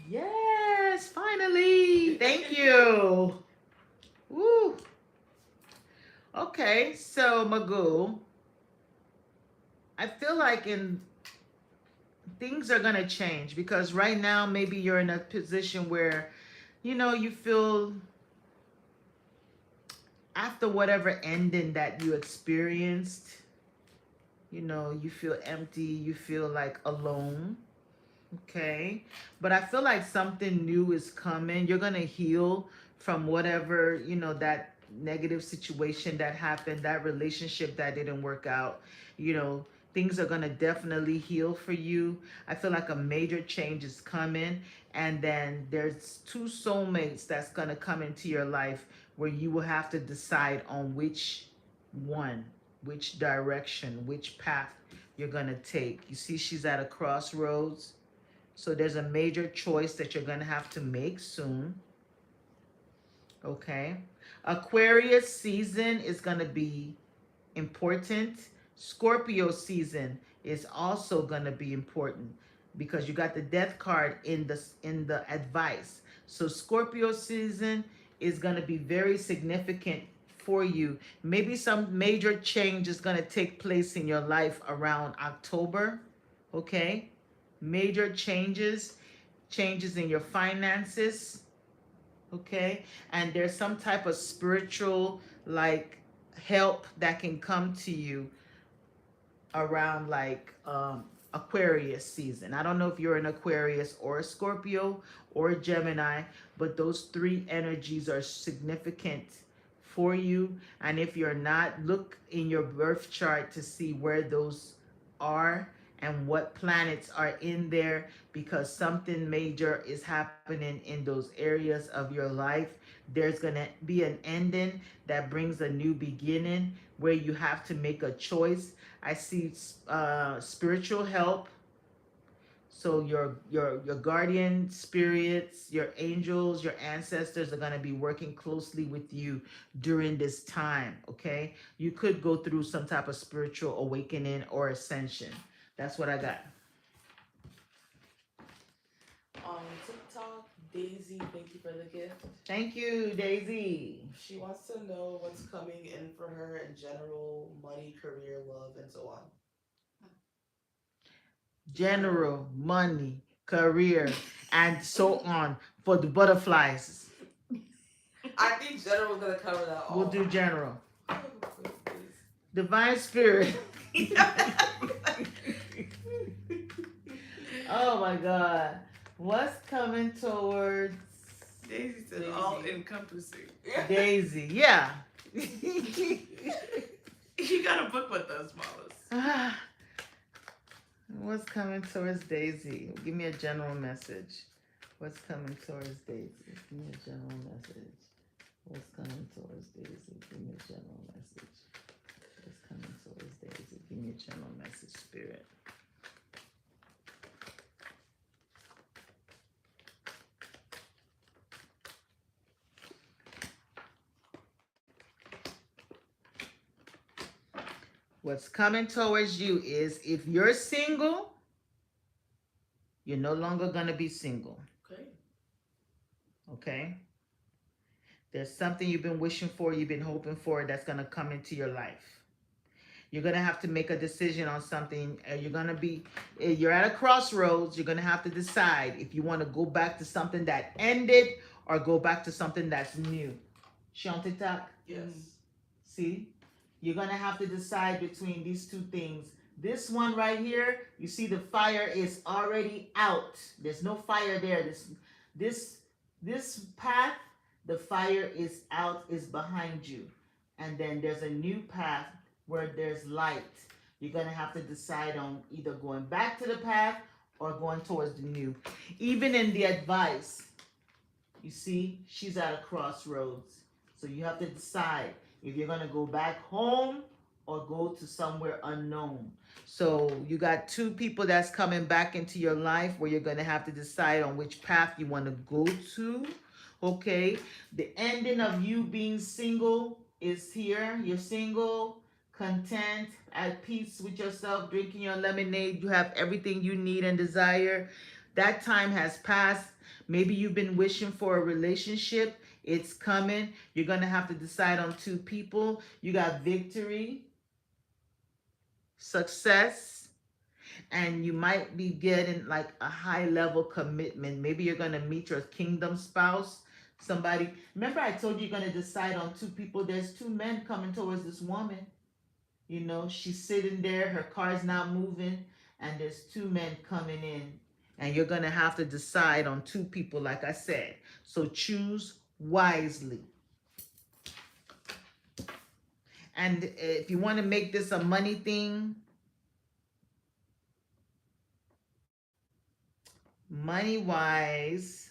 Yes, finally. Thank you. Woo. Okay, so Magoo, I feel like in things are gonna change because right now maybe you're in a position where you feel after whatever ending that you experienced, you feel empty, you feel like alone. Okay. But I feel like something new is coming. You're going to heal from whatever, that negative situation that happened, that relationship that didn't work out. You know, things are going to definitely heal for you. I feel like a major change is coming. And then there's two soulmates that's going to come into your life where you will have to decide on one, which direction, which path you're going to take. You see, she's at a crossroads, so there's a major choice that you're going to have to make soon. Okay. Aquarius season is going to be important. Scorpio season is also going to be important because you got the death card in the advice. So Scorpio season is going to be very significant for you. Maybe some major change is going to take place in your life around October. Okay? Major changes in your finances. Okay? And there's some type of spiritual like help that can come to you around like Aquarius season. I don't know if you're an Aquarius or a Scorpio or a Gemini, but those three energies are significant for you. And if you're not, look in your birth chart to see where those are and what planets are in there, because something major is happening in those areas of your life. There's going to be an ending that brings a new beginning where you have to make a choice. I see spiritual help. So your guardian spirits, your angels, your ancestors are going to be working closely with you during this time. Okay, you could go through some type of spiritual awakening or ascension. That's what I got. On TikTok, Daisy, thank you for the gift. Thank you, Daisy. She wants to know what's coming in for her in general, money, career, love, and so on. General, money, career, and so on for the butterflies. I think general's gonna cover that all. We'll do general. Oh, please. Divine spirit. Oh my God. What's coming towards Daisy said Daisy. all encompassing. Daisy? Yeah. You got a book with us, Mollis. What's coming towards Daisy? Give me a general message. What's coming towards Daisy? Give me a general message. What's coming towards Daisy? Give me a general message. What's coming towards Daisy? Give me a general message, Spirit. What's coming towards you is if you're single, you're no longer going to be single. Okay. Okay? There's something you've been wishing for, you've been hoping for that's going to come into your life. You're going to have to make a decision on something. You're at a crossroads. You're going to have to decide if you want to go back to something that ended or go back to something that's new. She on TikTok? Yes. See? You're going to have to decide between these two things. This one right here, you see the fire is already out. There's no fire there. This path, the fire is out, is behind you. And then there's a new path where there's light. You're going to have to decide on either going back to the path or going towards the new. Even in the advice, you see, she's at a crossroads. So you have to decide if you're going to go back home or go to somewhere unknown. So you got two people that's coming back into your life where you're going to have to decide on which path you want to go to. Okay, the ending of you being single is here. You're single, content, at peace with yourself, drinking your lemonade. You have everything you need and desire. That time has passed. Maybe you've been wishing for a relationship. It's coming. You're going to have to decide on two people. You got victory, success, and you might be getting like a high level commitment. Maybe you're going to meet your kingdom spouse. Somebody, remember I told you you're going to decide on two people. There's two men coming towards this woman. You know, she's sitting there, her car's not moving, and there's two men coming in. And you're going to have to decide on two people, like I said. So choose wisely. And if you want to make this a money thing, money wise,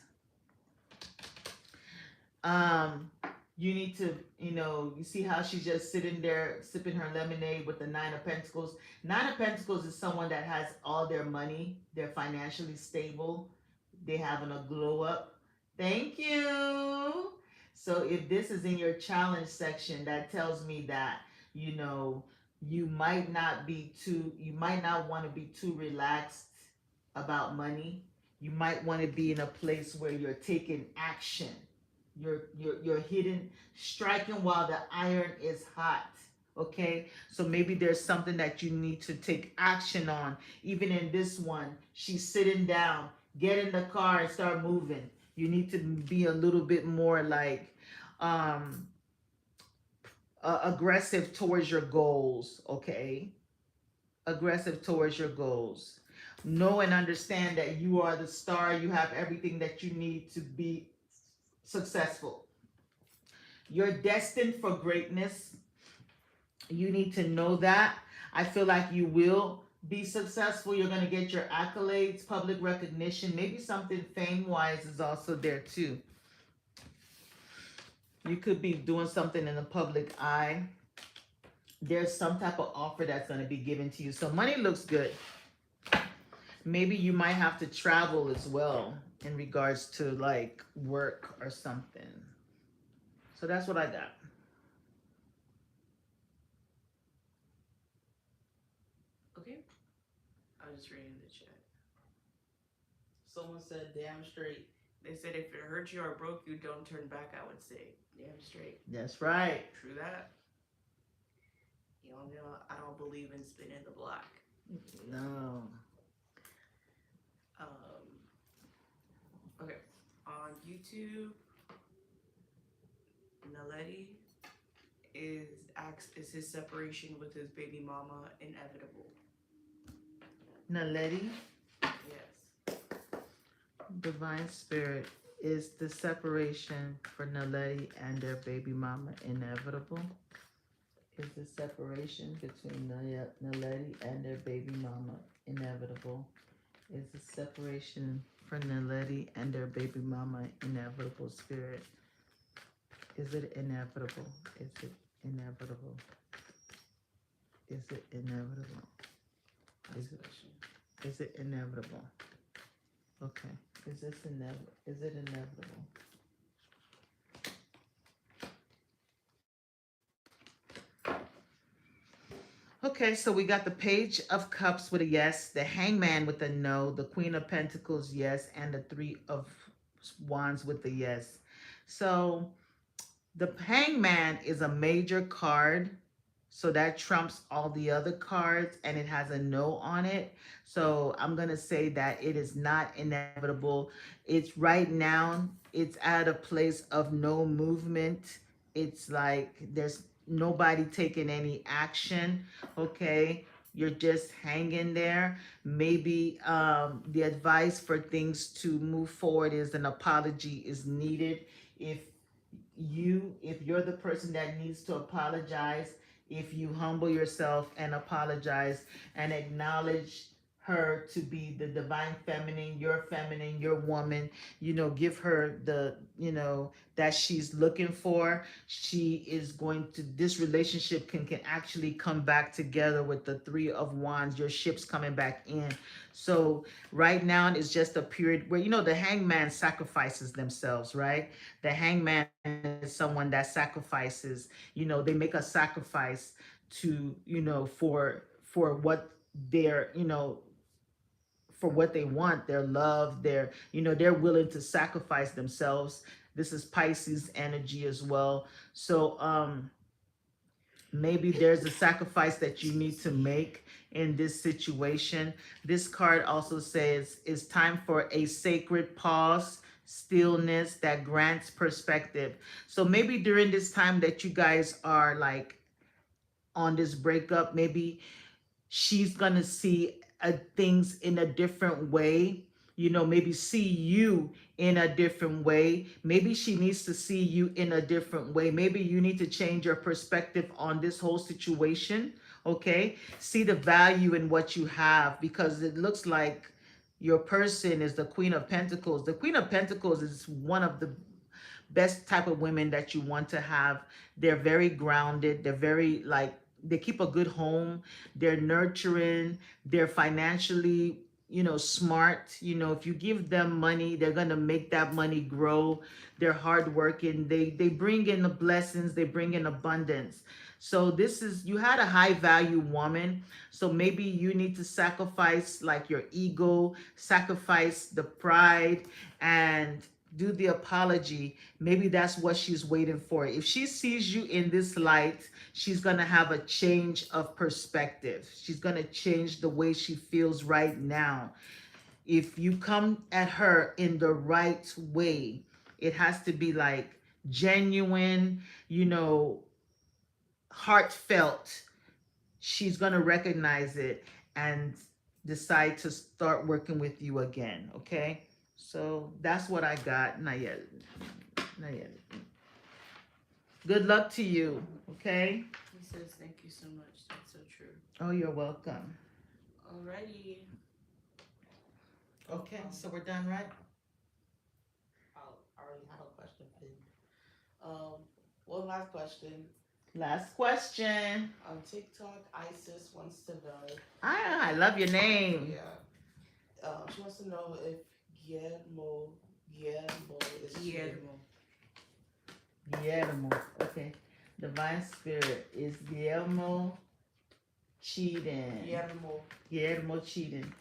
um, you need to, you see how she's just sitting there sipping her lemonade with the Nine of Pentacles. Nine of Pentacles is someone that has all their money, they're financially stable, they having a glow up. Thank you. So if this is in your challenge section, that tells me that, you might not want to be too relaxed about money. You might want to be in a place where you're taking action. You're hitting, striking while the iron is hot. Okay, so maybe there's something that you need to take action on. Even in this one, she's sitting down. Get in the car and start moving. You need to be a little bit more like um aggressive towards your goals. Okay, aggressive towards your goals. Know and understand that you are the star. You have everything that you need to be successful. You're destined for greatness. You need to know that. I feel like you will be successful. You're going to get your accolades, public recognition, maybe something fame wise is also there too. You could be doing something in the public eye. There's some type of offer that's going to be given to you. So money looks good. Maybe you might have to travel as well in regards to like work or something. So that's what I got. Okay. I was just reading the chat. Someone said, damn straight. They said if it hurt you or broke you, don't turn back. I would say, damn straight. That's right. True that. You know, I don't believe in spinning the block. No. Okay. On YouTube, Naledi is his separation with his baby mama inevitable? Naledi, Yes. Divine Spirit, is the separation for Naledi and their baby mama inevitable? Is the separation between Naledi and their baby mama inevitable? Is the separation for Naledi and their baby mama inevitable, Spirit? Is it inevitable? Is it inevitable? Is it inevitable? Is it inevitable? Okay. Is it inevitable? Okay, so we got the Page of Cups with a yes, the Hangman with a no, the Queen of Pentacles, yes, and the Three of Wands with the yes. So the Hangman is a major card, so that trumps all the other cards, and it has a no on it. So I'm going to say that it is not inevitable. It's right now, it's at a place of no movement. It's like there's nobody taking any action, okay? You're just hanging there. Maybe the advice for things to move forward is an apology is needed. If you're the person that needs to apologize, if you humble yourself and apologize and acknowledge her to be the divine feminine, your woman, give her the, that she's looking for. She is going to, this relationship can actually come back together with the three of wands, your ships coming back in. So right now is just a period where, the hangman sacrifices themselves, right? The hangman is someone that sacrifices, they make a sacrifice to, for what they're, for what they want, their love, they're willing to sacrifice themselves. This is Pisces energy as well. So maybe there's a sacrifice that you need to make in this situation. This card also says it's time for a sacred pause, stillness that grants perspective. So maybe during this time that you guys are like on this breakup, maybe she's gonna see things in a different way. Maybe see you in a different way. Maybe she needs to see you in a different way. Maybe you need to change your perspective on this whole situation. Okay, see the value in what you have, because it looks like your person is the Queen of Pentacles. The Queen of Pentacles is one of the best type of women that you want to have. They're very grounded. They're very like, they keep a good home. They're nurturing. They're financially, smart. If you give them money, they're gonna make that money grow. They're hardworking. They bring in the blessings. They bring in abundance. So this is, you had a high value woman. So maybe you need to sacrifice like your ego, sacrifice the pride, and do the apology. Maybe that's what she's waiting for. If she sees you in this light, she's going to have a change of perspective. She's going to change the way she feels right now. If you come at her in the right way, it has to be like genuine, heartfelt. She's going to recognize it and decide to start working with you again. Okay. So that's what I got. Not yet. Not yet. Good luck to you. Okay. He says, thank you so much. That's so true. Oh, you're welcome. Alrighty. Okay. So we're done, right? I already have a question for you. One last question. Last question. On TikTok, Isis wants to know. I love your name. Yeah. She wants to know if Guillermo is Guillermo. Guillermo. Okay. Divine Spirit is Guillermo cheating. Guillermo cheating.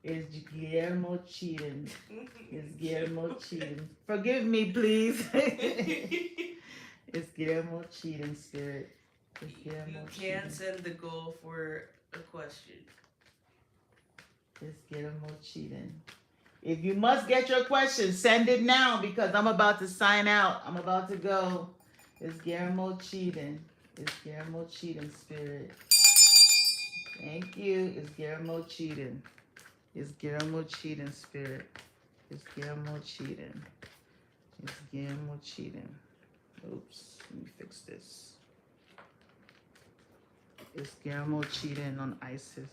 Is Guillermo cheating? Is Guillermo cheating? Forgive me, please. Is Guillermo cheating, Spirit? Is Guillermo You cheating? can send the goal for a question. Is Guillermo cheating? If you must get your question, send it now, because I'm about to sign out. I'm about to go. Is Guillermo cheating? Is Guillermo cheating, Spirit? Thank you. Is Guillermo cheating? Is Guillermo cheating, Spirit? Is Guillermo cheating? Is Guillermo cheating? Oops, let me fix this. Is Guillermo cheating on Isis?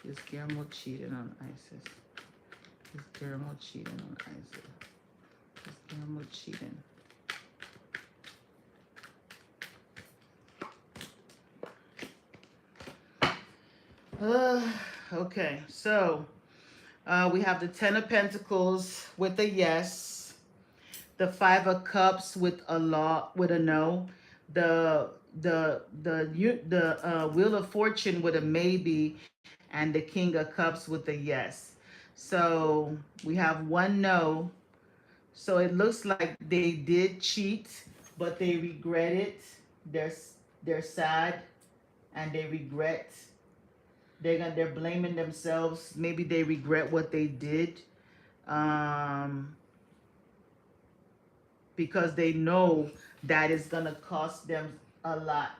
Is Guillermo cheating on Isis? Is Guillermo cheating on Isis? Is Guillermo cheating? Okay, so we have the Ten of Pentacles with a yes, the Five of Cups with a no, the Wheel of Fortune with a maybe, and the King of Cups with a yes. So we have one no. So it looks like they did cheat, but they regret it. They're sad and they regret. They're blaming themselves. Maybe they regret what they did. Because they know that it's gonna cost them a lot.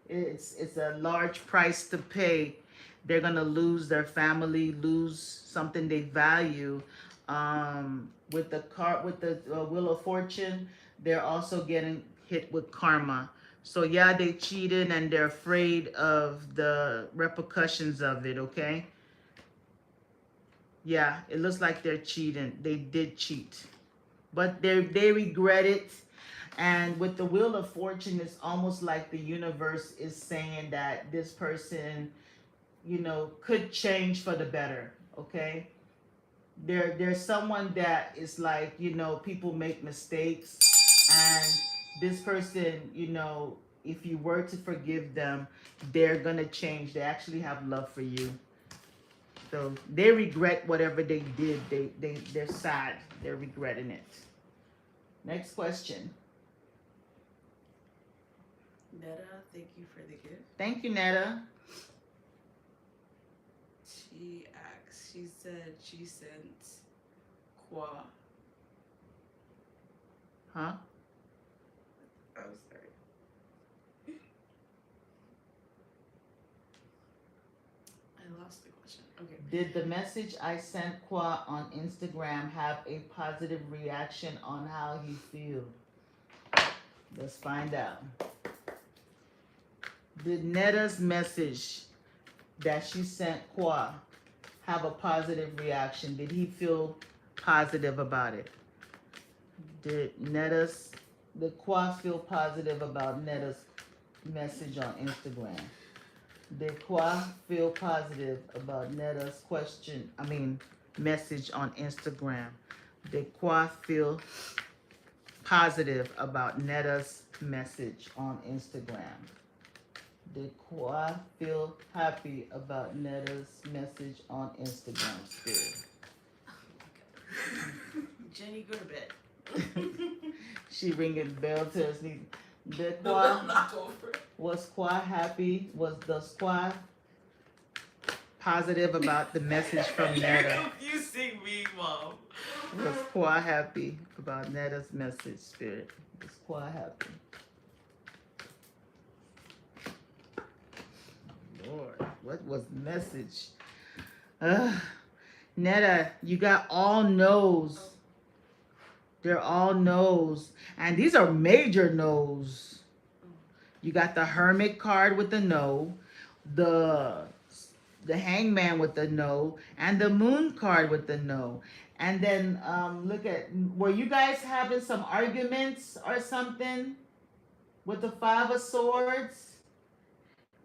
It's a large price to pay. They're gonna lose their family, lose something they value. With the Wheel of Fortune, they're also getting hit with karma. So yeah, they cheated and they're afraid of the repercussions of it. Okay. Yeah, it looks like they're cheating. They did cheat, but they regret it. And with the Wheel of Fortune, it's almost like the universe is saying that this person, could change for the better. Okay, there's someone that is like, people make mistakes, and this person, if you were to forgive them, they're gonna change. They actually have love for you. So they regret whatever they did. They're sad. They're regretting it. Next question. Netta, thank you for the gift. Thank you, Netta. She said she sent Qua. Huh? I'm sorry. I lost the question. Okay. Did the message I sent Kwa on Instagram have a positive reaction on how he feels? Let's find out. Did Netta's message that she sent Kwa have a positive reaction? Did he feel positive about it? Did Kwa feel positive about Netta's message on Instagram? Did Kwa feel positive about Netta's message on Instagram? Did Kwa feel positive about Netta's message on Instagram? Did Kwa feel happy about Netta's message on Instagram, Spirit? Jenny, go to bed. She ringing bell to us. Did The Kwa, bell knocked over. was Kwa happy? Does Kwa positive about the message from You're Netta? confusing me, Mom. Was Kwa happy about Netta's message, Spirit? Was Kwa happy? Lord, what was the message? Netta, you got all no's. They're all no's. And these are major no's. You got the Hermit card with the no, the Hangman with the no, and the Moon card with the no. And then look at, were you guys having some arguments or something with the Five of Swords?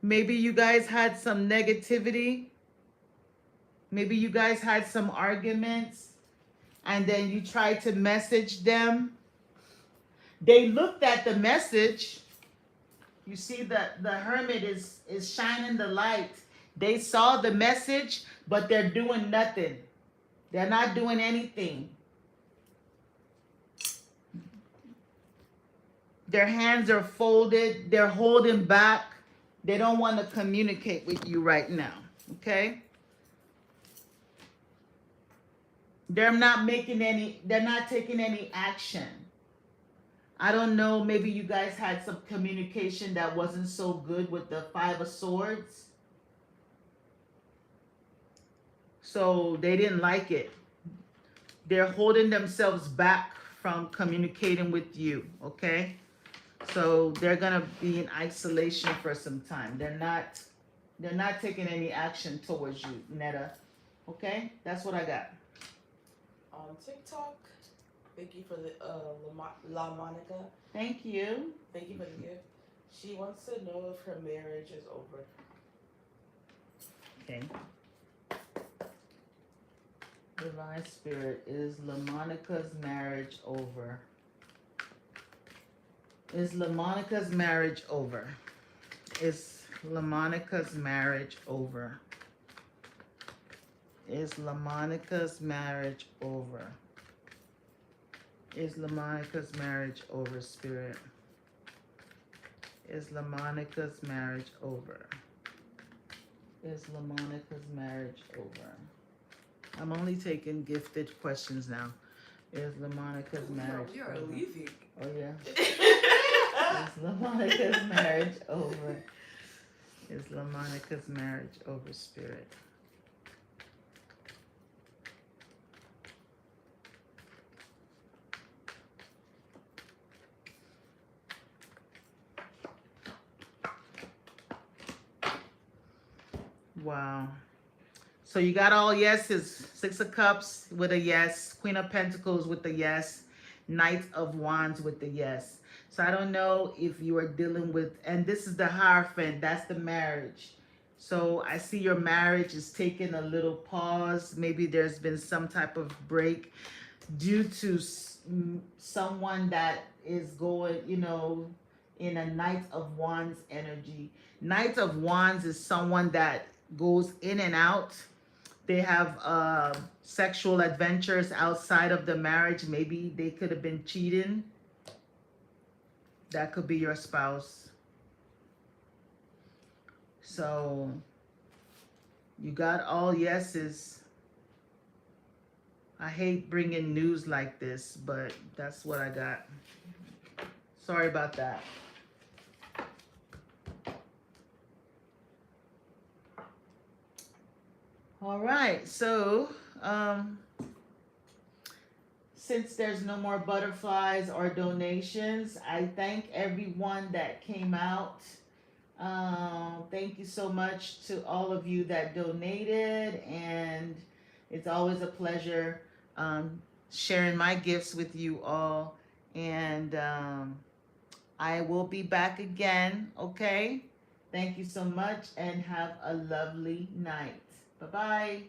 Maybe you guys had some negativity. Maybe you guys had some arguments, and then you tried to message them. They looked at the message. You see that the Hermit is shining the light. They saw the message, but they're doing nothing. They're not doing anything. Their hands are folded. They're holding back. They don't want to communicate with you right now. Okay? They're not taking any action. I don't know, maybe you guys had some communication that wasn't so good with the Five of Swords. So they didn't like it. They're holding themselves back from communicating with you, okay? So they're gonna be in isolation for some time. They're not taking any action towards you, Netta. Okay? That's what I got. On TikTok, thank you for the La Monica. Thank you. Thank you for the gift. She wants to know if her marriage is over. Okay. Divine Spirit, is LaMonica's marriage over? Is LaMonica's marriage over? Is LaMonica's marriage over? Is LaMonica's marriage over? Is LaMonica's marriage over, Spirit? Is LaMonica's marriage over? Is LaMonica's marriage over? I'm only taking gifted questions now. Is LaMonica's marriage We are over? leaving. Oh, yeah. Is LaMonica's marriage over? Is LaMonica's marriage over, Spirit? Wow. So you got all yeses, Six of Cups with a yes. Queen of Pentacles with a yes. Knight of Wands with the yes. So I don't know if you are dealing with, and this is the Hierophant, that's the marriage. So I see your marriage is taking a little pause. Maybe there's been some type of break due to someone that is going, in a Knight of Wands energy. Knight of Wands is someone that goes in and out. They have sexual adventures outside of the marriage. Maybe they could have been cheating. That could be your spouse. So you got all yeses. I hate bringing news like this, but that's what I got. Sorry about that. All right, so since there's no more butterflies or donations, I thank everyone that came out. Thank you so much to all of you that donated, and it's always a pleasure sharing my gifts with you all. And I will be back again, okay? Thank you so much, and have a lovely night. Bye-bye.